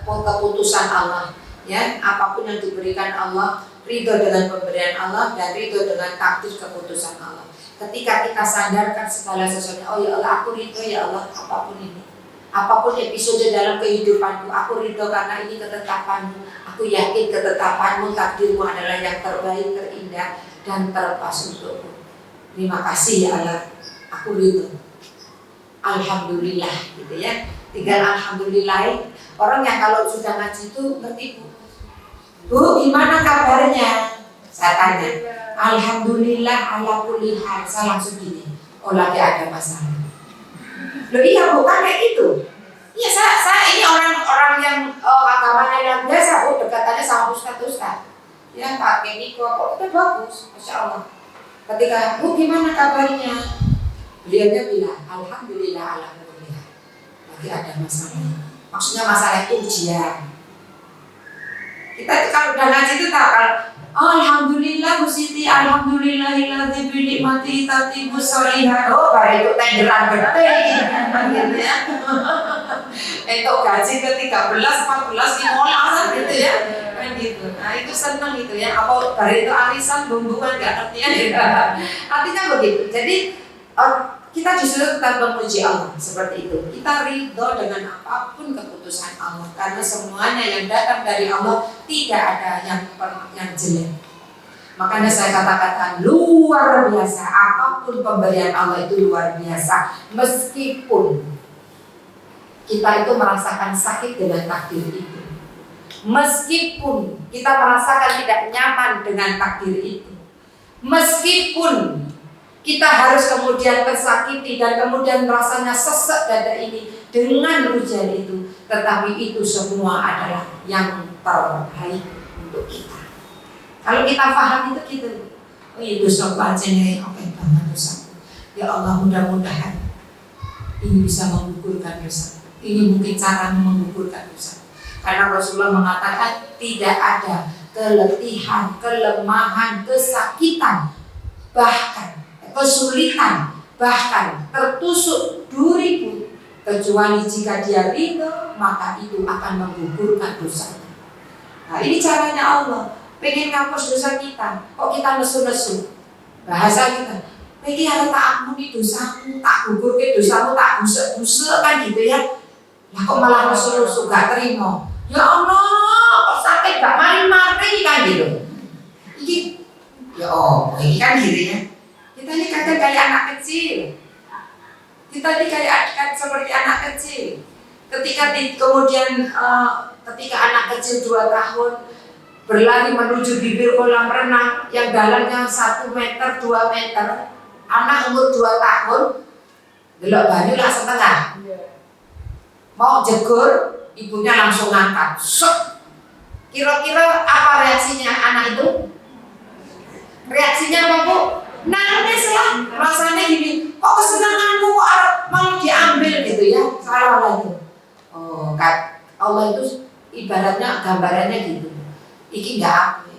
keputusan Allah. Ya, apapun yang diberikan Allah, ridho dengan pemberian Allah dan ridho dengan takdir keputusan Allah. Ketika kita sadarkan segala sesuatu, oh ya Allah aku ridho ya Allah apapun ini. Apapun episode dalam kehidupanku, aku ridho karena ini ketetapanmu. Aku yakin ketetapanmu, takdirmu adalah yang terbaik, terindah, dan terpas untukku. Terima kasih ya Allah, aku ridho. Alhamdulillah gitu ya. Tinggal alhamdulillah. Orang yang kalau sudah ngaji itu ngerti Bu, gimana kabarnya? Saya tanya. Alhamdulillah ala kulli hal. Saya langsung gini. Oh lagi ada masalah. Loh iya bukan kayak gitu. Iya saya ini orang yang agamanya yang biasa, dekatannya sama ustaz. Ya Pak Kenny kok itu bagus, masya Allah. Ketika Bu gimana kabarnya, beliaunya bilang alhamdulillah alhamdulillah. Lagi ada masalah. Maksudnya masalah itu ujian. Kita kalau udah ngaji itu tak alhamdulillah Bu Siti, alhamdulillahilladzi bi nikmati tatibus sholihat. Oh, bare itu tenderan gede. Gitu ya. Entuk gaji ke-13, 14, 15 gitu ya. Kan gitu. Nah, itu senang gitu ya. Apa bare itu arisan bumbuan enggak ngerti ya. Artinya begitu. Jadi kita justru tetap memuji Allah seperti itu. Kita ridho dengan apapun keputusan Allah karena semuanya yang datang dari Allah tidak ada yang jelek. Makanya saya katakan luar biasa. Apapun pemberian Allah itu luar biasa. Meskipun kita itu merasakan sakit dengan takdir itu, meskipun kita merasakan tidak nyaman dengan takdir itu, meskipun kita harus kemudian tersakiti dan kemudian rasanya sesek dada ini dengan ujian itu, tetapi itu semua adalah yang terbaik untuk kita. Kalau kita paham itu gitu, oh itu dosa bacanya oke banget dosa. Ya Allah mudah-mudahan ini bisa menggugurkan dosa. Ini mungkin cara menggugurkan dosa. Karena Rasulullah mengatakan tidak ada keletihan, kelemahan, kesakitan, bahkan kesulitan, bahkan tertusuk duri pun kecuali jika dia ridho, maka itu akan menggugurkan dosanya. Nah ini caranya Allah. Pengen ngapus dosa kita, kok kita nesu-nesu? Bahasa kita, pengen harus tak ampuni dosamu, tak gugur ke dosamu, tak busuk-busuk kan gitu ya. Lah kok malah nesu-nesu gak terima? Ya Allah, sakit gak mari-mari kan gitu. Ini ya ini kan gitu ya. Kita ini kadang kayak anak kecil. Kita ini kayak seperti anak kecil. Ketika anak kecil 2 tahun berlari menuju bibir kolam renang yang dalamnya 1 meter 2 meter, anak umur 2 tahun delok banyu langsung tengah. Mau jegur, ibunya langsung ngangkat. Sok. Kira-kira apa reaksinya anak itu? Reaksinya apa, Bu? Nangis lah. Rasanya gini, kok kesenanganku kok mau diambil gitu ya. Salah itu. Allah itu ibaratnya gambarannya gitu. Iki enggak apa.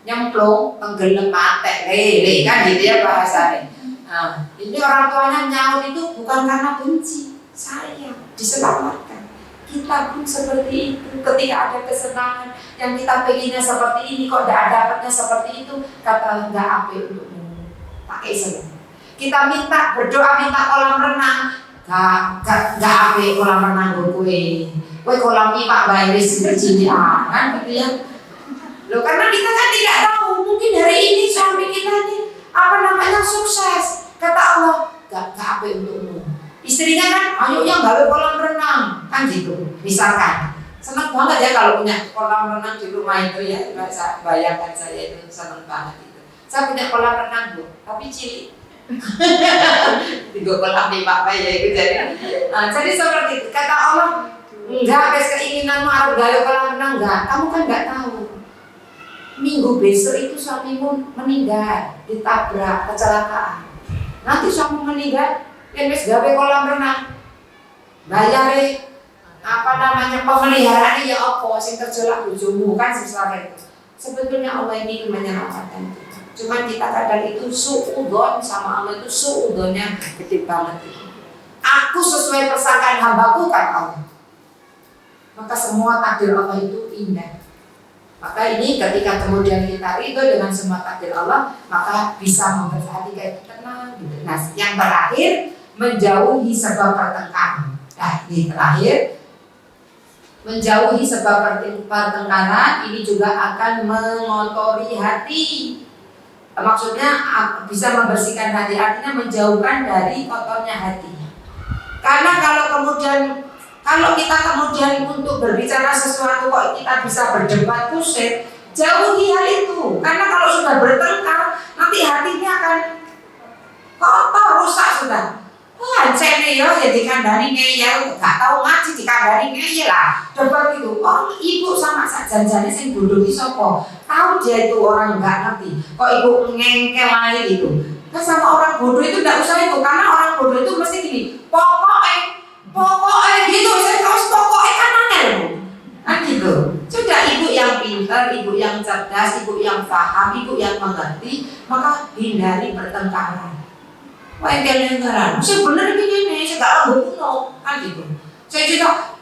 Nyemplung, tenggelam mati, lele kan gitu ya bahasanya. Nah, ini orang tuanya nyaut itu bukan karena benci, sayang, diselamatkan. Kita pun seperti itu. Ketika ada kesenangan yang kita pengennya seperti ini, kok tidak dapatnya seperti itu, kata enggak apa untukmu, pakai senang. Kita minta berdoa minta kolam renang, enggak apa kolam renang gue kolam ini Pak Bayris berjini kan gitu ya. Loh karena kita kan tidak tahu, mungkin hari ini suami kita ini sukses. Kata Allah, gak apa untukmu. Istrinya kan, ayo yang gawe kolam renang kan gitu. Misalkan, senang banget ya kalau punya kolam renang di rumah itu ya. Bayangkan saya itu senang banget itu. Saya punya kolam renang Bu, tapi cilik. Tiga kolam di Pak Bay ya itu jadi. Jadi seperti itu. Kata Allah, enggak ada keinginanmu harus gawe kolam renang enggak. Kamu kan enggak tahu. Minggu besok itu suamimu meninggal, ditabrak, kecelakaan. Nanti suamimu meninggal, yang wis gawe kolam renang. Bayar pemeliharaan ya apa sing terjolak bojomu kan sesuatu itu. Sebetulnya Allah ini menyelamatkan kita. Cuman kita kadang itu suudzon sama Allah itu suudzonnya gede banget itu. Aku sesuai persangkaan hambaku kan Allah. Maka semua takdir Allah itu indah. Maka ini ketika kemudian kita ridho dengan semua takdir Allah, maka bisa membuat hati kayak tenang gitu. Nah, yang terakhir menjauhi sebab pertengkaran. Nah, ini terakhir menjauhi sebab pertengkaran ini juga akan mengotori hati. Maksudnya bisa membersihkan hati, artinya menjauhkan dari kotornya hati. Karena kalau kita kemudian untuk berbicara sesuatu kok kita bisa berdebat kusir, jauhi hal itu. Karena kalau sudah bertengkar, nanti hatinya akan kotor, rusak sudah. Cene ya dikandani ngeyel, gak tahu ngaji dikandani ngeyel lah. Debat itu, ibu sama janjane sing bodoh iki sapa? Tahu dia itu orang nggak ngerti. Kok ibu ngengkel aja itu? Nah, sama orang bodoh itu tidak usah itu, karena orang bodoh itu mesti gini. Pokoknya gitu, saya tahu pokoknya kan angel kan gitu. Sudah ibu yang pintar, ibu yang cerdas, ibu yang paham, ibu yang mengerti, maka hindari pertengkaran. Engkel-engkelan, saya bener begini, saya gak nganggo kuno kan gitu. Saya juga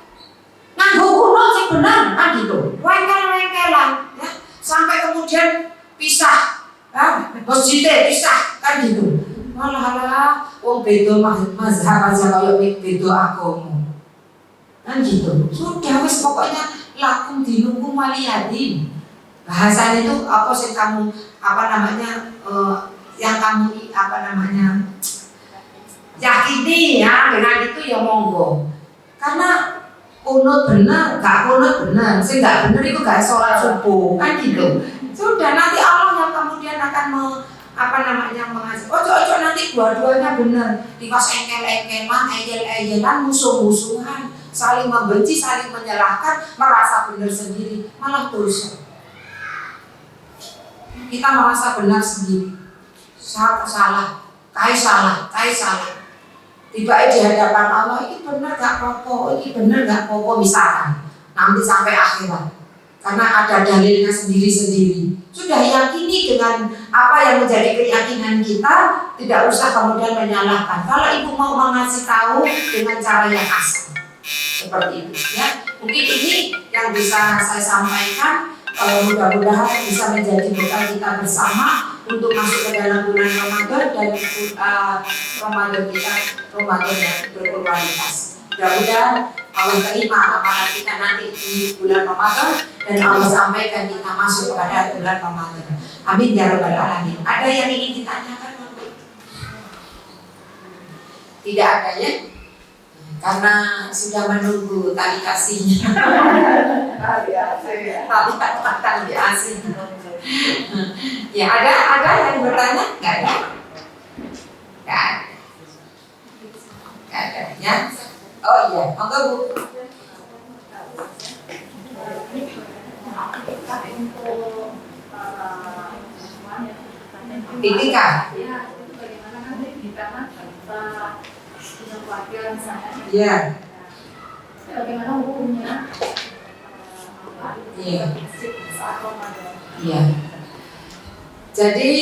nganggo kuno, saya bener kan gitu. Engkel-engkelan, ya sampai kemudian pisah, kan? Masjidnya pisah kan gitu. Malah wong beda mazhab aja kaya beda agama. Kan gitu. Sudah wis pokoknya lakum dinukum waliyadin. Bahasanya itu apa sih kamu yang kamu yakini ya dengan itu ya monggo. Karena kunut benar, gak kunut benar. Sing gak benar itu gak sholat subuh kan gitu. Sudah nanti Allah yang kemudian akan mengasih. Ojo nanti dua-duanya benar. Diwas engkel-engkelan, eyel-eyelan, musuh-musuhan, saling membenci, saling menyalahkan, merasa benar sendiri, malah dosa. Kita merasa benar sendiri. Salah. Tiba di hadapan Allah, ini benar gak apa-apa, ini benar gak apa-apa misalkan. Nanti sampai akhirat. Karena ada dalilnya sendiri-sendiri. Sudah yakini dengan apa yang menjadi keyakinan kita, tidak usah kemudian menyalahkan. Kalau ibu mau mengasih tahu dengan cara yang asal, seperti itu ya. Mungkin ini yang bisa saya sampaikan. Mudah-mudahan bisa menjadi bekal kita bersama untuk masuk ke dalam bulan Ramadan dan Ramadan yang berkualitas. Mudah-mudahan Allah terima amalan kita nanti di bulan Ramadan dan Allah sampaikan kita masuk kepada bulan Ramadan. Amin ya rabbal alamin. Ada yang ingin ditanyakan? Tidak ada ya? Karena sudah menunggu tali kasihnya. Tali asih. Ya ada yang bertanya? Nggak ada? Nggak ada ya? Oh iya, monggo Bu. Itikaf. Iya. Bagaimana hukumnya? Iya. Iya. Jadi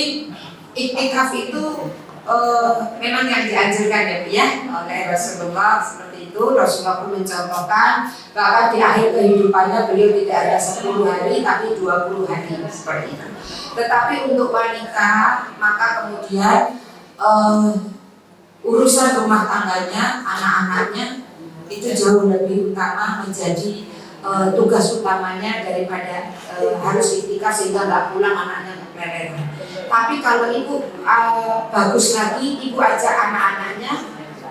iktikaf itu memang yang dianjurkan ya Bu ya oleh Rasulullah seperti itu. Rasulullah pun mencontohkan bahkan di akhir kehidupannya beliau tidak ada 10 hari tapi 20 hari seperti itu. Tetapi untuk wanita maka kemudian urusan rumah tangganya, anak-anaknya itu jauh lebih utama menjadi tugas utamanya daripada harus iktikaf sehingga nggak pulang anaknya keleleran. Tapi kalau ibu bagus lagi, ibu ajak anak-anaknya,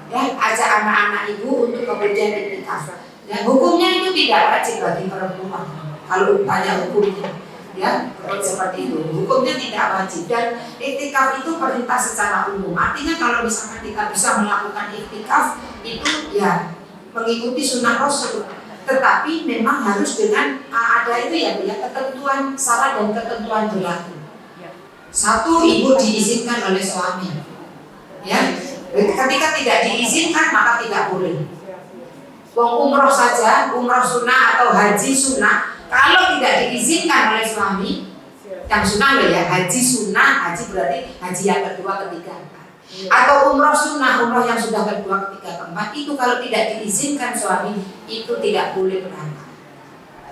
ya ajak anak-anak ibu untuk kemudian iktikaf. Dan hukumnya itu tidak wajib bagi perempuan. Kalau tanya hukumnya, ya seperti itu. Hukumnya tidak wajib dan iktikaf itu perintah secara umum. Artinya kalau misalkan kita bisa melakukan iktikaf itu ya mengikuti sunnah Rasul. Tetapi memang harus dengan ada itu ya ketentuan syarat dan ketentuan berlaku. Satu, ibu diizinkan oleh suami. Ya, ketika tidak diizinkan maka tidak boleh. Wong umroh saja, umroh sunnah atau haji sunnah, kalau tidak diizinkan oleh suami, yang sunnah loh ya, haji sunnah, haji berarti haji yang kedua, ketiga, keempat. Atau umroh sunnah, umroh yang sudah kedua, ketiga, keempat, itu kalau tidak diizinkan suami, itu tidak boleh berangkat.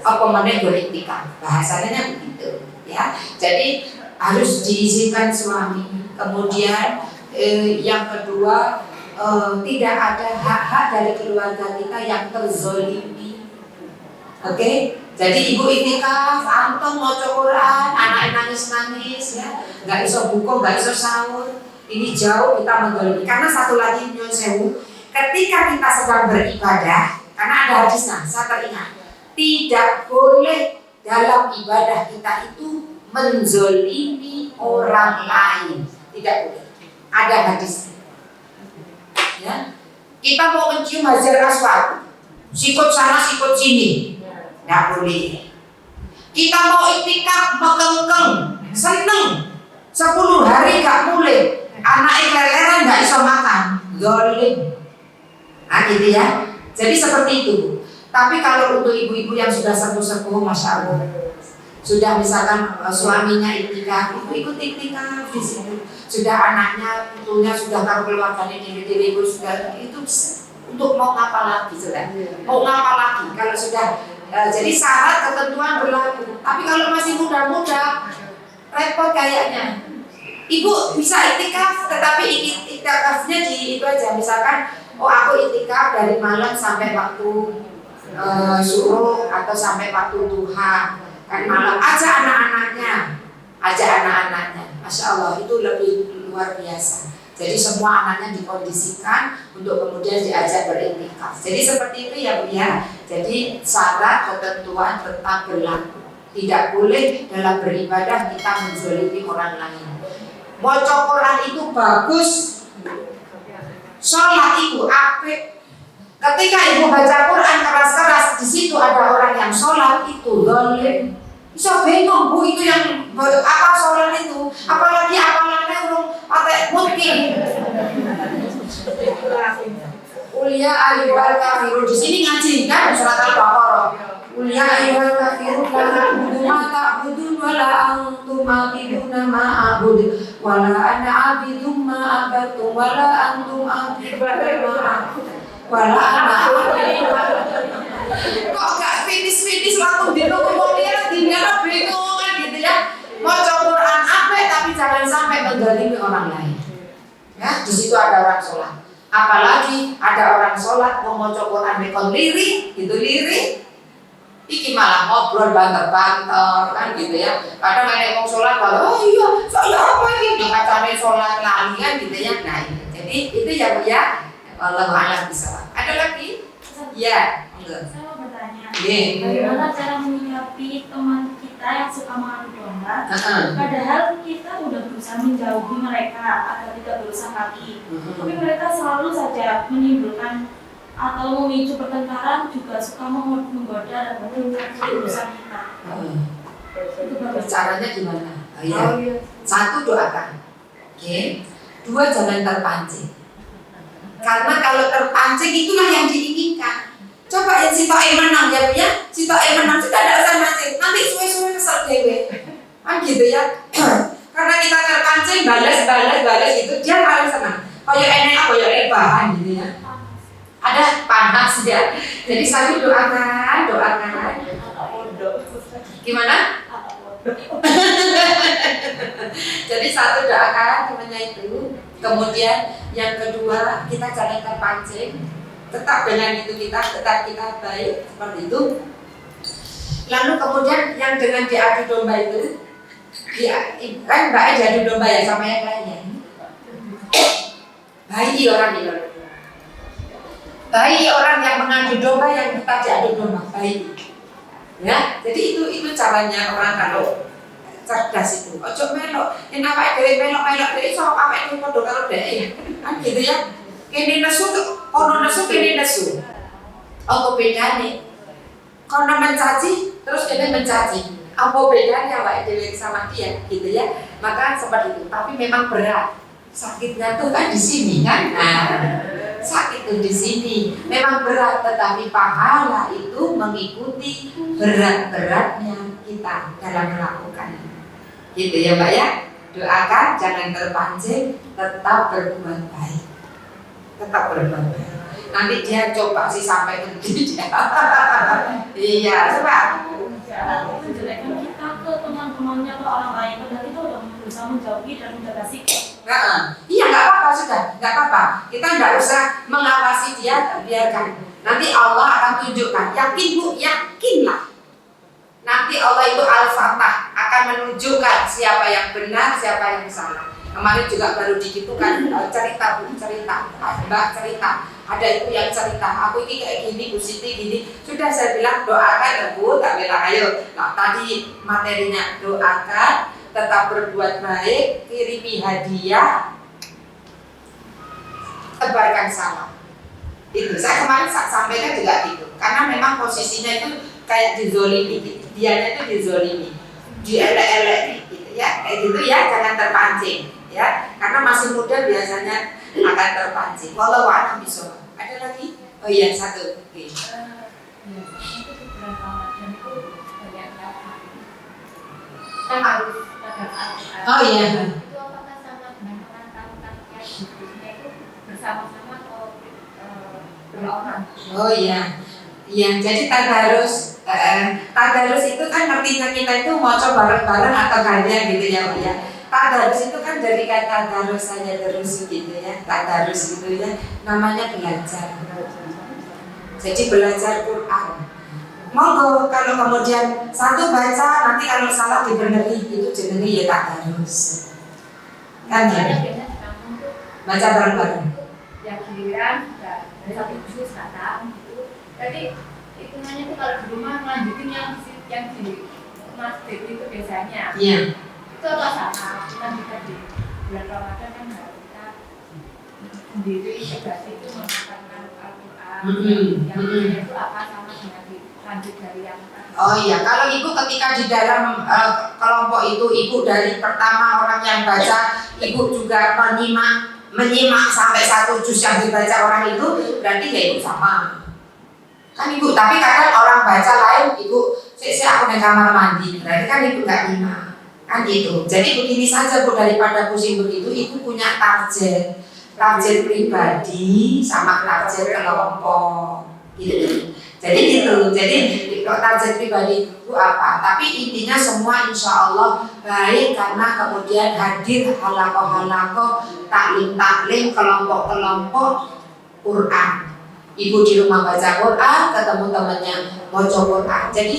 Apa namanya beriktikaf, bahasanya begitu, ya. Jadi harus diizinkan suami. Kemudian yang kedua tidak ada hak-hak dari keluarga kita yang terzolimi. Oke? Jadi ibu iktikaf, antum mau Quran, anak nangis-nangis, ya, nggak iso buka, nggak iso sahur. Ini jauh kita mendzolimi. Karena satu lagi nyun sewu, ketika kita sedang beribadah, karena ada hadisnya, saya teringat, tidak boleh dalam ibadah kita itu menzolimi orang lain, tidak boleh. Ada hadis. Ya, kita mau mencium hajar aswad, sikut sana sikut sini, tidak boleh. Kita mau iktikaf mekengkeng, seneng, 10 hari gak mulai, anak keleleran gak bisa makan, zolim. Nah gitu ya. Jadi seperti itu. Tapi kalau untuk ibu-ibu yang sudah sepuh-sepuh, masya Allah, sudah misalkan suaminya iktikaf, ikut iktikaf di situ. Sudah anaknya, putunya sudah taruh keluarganya di ibu sudah itu untuk mau ngapa lagi sudah. Mau ngapa lagi kalau sudah jadi syarat ketentuan berlaku. Tapi kalau masih muda-muda repot kayaknya. Ibu bisa iktikaf, tetapi iktikafnya di itu aja. Misalkan, oh aku iktikaf dari malam sampai waktu suruh atau sampai waktu duha. Kan malam aja anak-anaknya, masya Allah itu lebih luar biasa. Jadi semua anaknya dikondisikan untuk kemudian diajak beriktikaf. Jadi seperti itu ya Bu ya. Jadi syarat ketentuan tetap berlaku. Tidak boleh dalam beribadah kita menzalimi orang lain. Baca Quran itu bagus, sholat itu apik. Ketika ibu baca Quran keras-keras, di situ ada orang yang sholat itu zalim. Bisa bingung Bu itu yang apa sholat itu, apalagi urung pakai mungkin. Ulia ayyuhal kafirun, di sini ngaji kan surat Al-Baqarah. Ulia ayyuhal kafirun la a'budu ma ta'budun wa la antum a'buduna ma a'budu wa la ana 'abidum ma abattum wa la antum 'abidun ma a'budu wa la ana 'abidum. Kok gak finish langsung ngomong dia tinggal bingung kan gitu ya. Mau Quran apa tapi jangan sampai mendzalimi orang lain. Ya, di situ ada orang sholat. Apalagi ada orang sholat mau maca Quran bekon lirik, gitu lirik. Iki malah ngobrol banter-banter kan gitu ya. Kadang ada yang mau sholat kalau oh iya saya apa ini udah kacane sholat lagi kan gitu ya. Nah jadi itu ya Bu ya. Allah a'lam bishawab. Ada lagi? Ya. Saya mau bertanya, Iya. bagaimana cara menyikapi teman kita yang suka mengadu domba? Padahal kita udah berusaha menjauhi mereka agar tidak berusaha lagi, tapi mereka selalu saja menimbulkan atau memicu pertengkaran, juga suka menggoda dan merusak urusan kita. Itu bagaimana? Caranya gimana? Satu, doakan. Oke. Dua, jangan terpancing. Karena kalau terpancing itulah yang diinginkan. Coba yang si To'e menang ya Bu ya. Si To'e menang sudah ada alasan mancing. Nanti suwe-suwe kesel dewe. Kan gitu ya. Karena kita terpancing balas itu dia paling senang. Koyo enek koyo rebahan gitu ya. Ada panas ya. Jadi satu doakan. Gimana? Jadi satu doakan temannya itu. Kemudian yang kedua kita jangan terpancing. Tetap dengan itu tetap kita baik seperti itu. Lalu kemudian yang dengan diadu domba itu, kan Mbak diadu domba ya sama yang lainnya. Baik orang yang mengadu domba yang kita diadu domba baik. Ya, jadi itu caranya orang kalau cerdas itu. Ojo melok, yen awake dhewe melok dhewe iso awake dhewe padha karo dhek. Kan gitu ya. Kene nesu, kono nesu, kene nesu. Apa bedane? Kono mencaci, terus kene mencaci. Apa bedanya awake dhewe sama dia, gitu ya? Maka seperti itu. Tapi memang berat. Sakitnya tuh kan di sini kan. Nah, sakit tuh di sini. Memang berat, tetapi pahala itu mengikuti berat-beratnya kita dalam melakukannya. Gitu ya Mbak ya. Doakan, jangan terpancing, tetap berbuat baik. Tetap berbuat baik. Nanti dia coba sih sampai nanti dia. Iya, coba. Menjelekkan kita ke teman-temannya atau orang lain, padahal kita udah berusaha menjauhi dan menjaga sikap. Iya nggak apa-apa sudah, nggak apa-apa. Kita nggak usah mengawasi dia, biarkan. Nanti Allah akan tunjukkan. Yakin Bu, yakinlah. Nanti Allah itu Al-Fatah akan menunjukkan siapa yang benar, siapa yang salah. Kemarin juga baru digitukan cerita Mbak cerita. Ada itu yang cerita, aku ini kayak gini, Bu Siti gini. Sudah saya bilang doakan ya Bu, tak bilang ayo. Nah tadi materinya doakan, tetap berbuat baik, kirimi hadiah, tebarkan salam. Itu saya kemarin sampaikan juga gitu. Karena memang posisinya itu kayak dizolimi, dianya itu dizolimi, dielek-elek gitu ya, kayak gitu ya, jangan terpancing ya, karena masih muda biasanya akan terpancing. Wallahu a'lam bishawab. Ada lagi? Oh iya satu. Okay. Oh iya. Itu apakah sama dengan menantangkan yang hidupnya itu bersama-sama atau berolah? Oh iya. Iya, jadi tadarus itu kan ngertinya kita itu mau coba bareng-bareng atau gantian gitu ya Bu ya. Tadarus itu kan dari kata tadarus saja terus gitu ya. Tadarus gitu ya. Namanya belajar. Jadi belajar Quran. Monggo kalau kemudian satu baca nanti kalau salah dibeneri itu jenenge ya tadarus. Kan ya. Baca bareng-bareng. Ya giliran dari satu juz kata gitu. Jadi hitungannya tuh kalau di rumah melanjutin yang di masjid itu biasanya. Iya. Itu apa sama? Kita bisa di bulan Ramadan kan harus kita sendiri berarti itu menghafalkan Al-Quran. Yang itu apa sama dengan lanjut dari yang Oh iya, kalau ibu ketika di dalam kelompok itu, ibu dari pertama orang yang baca, ibu juga menyimak sampai satu juz yang dibaca orang itu, berarti ya ibu sama. Kan ibu, tapi kadang orang baca lain, ibu, aku di kamar mandi, berarti kan ibu nggak nyimak. Kan gitu. Jadi begini saja Bu, daripada pusing begitu, ibu punya target pribadi sama target kelompok gitu. Jadi gitu. Jadi target pribadi itu apa? Tapi intinya semua insya Allah baik karena kemudian hadir halaqah-halaqah, taklim-taklim, kelompok-kelompok Quran. Ibu di rumah baca Quran, ketemu temannya baca Quran. Jadi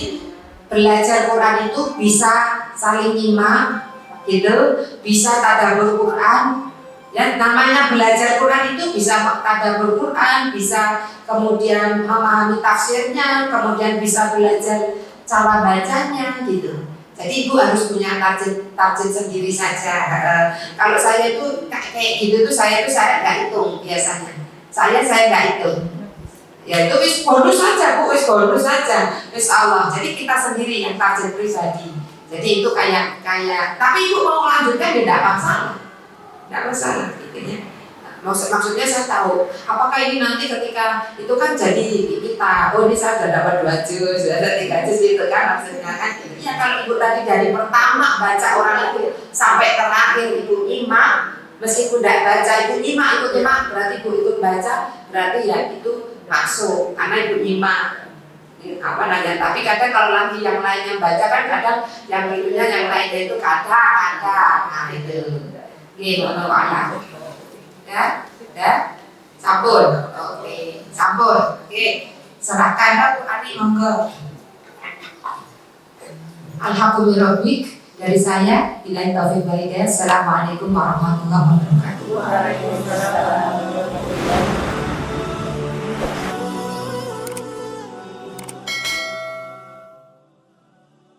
belajar Quran itu bisa saling nyimak, gitu, bisa tadabbur Quran. Ya, namanya belajar Quran itu bisa tadabbur Quran, bisa kemudian memahami tafsirnya, kemudian bisa belajar cara bacanya, gitu. Jadi ibu harus punya target sendiri saja. Kalau saya itu kayak gitu tuh saya nggak hitung biasanya. Saya nggak hitung. Ya itu wis bonus saja bu, wis bonus saja, wis Allah. Jadi kita sendiri yang target pribadi. Jadi itu kayak tapi ibu mau melanjutkan ya tidak masalah, intinya. Maksudnya saya tahu apakah ini nanti ketika itu kan jadi kita, oh ini saya sudah dapat 2 juz, sudah ada 3 juz gitu kan maksudnya kan. Ya kalau ibu tadi dari pertama baca orang itu sampai terakhir ibu nyimak, meskipun tidak baca ibu nyimak berarti ibu ikut baca, berarti ya itu masuk karena ibu nyimak tapi kadang kalau lagi yang lainnya baca kan kadang yang itunya yang lainnya itu kata nah itu gimana wala ya sampun oke serahkan Ani monggo. Alhamdulillah dari saya billahi taufiq wal hidayah. Assalamualaikum warahmatullahi wabarakatuh.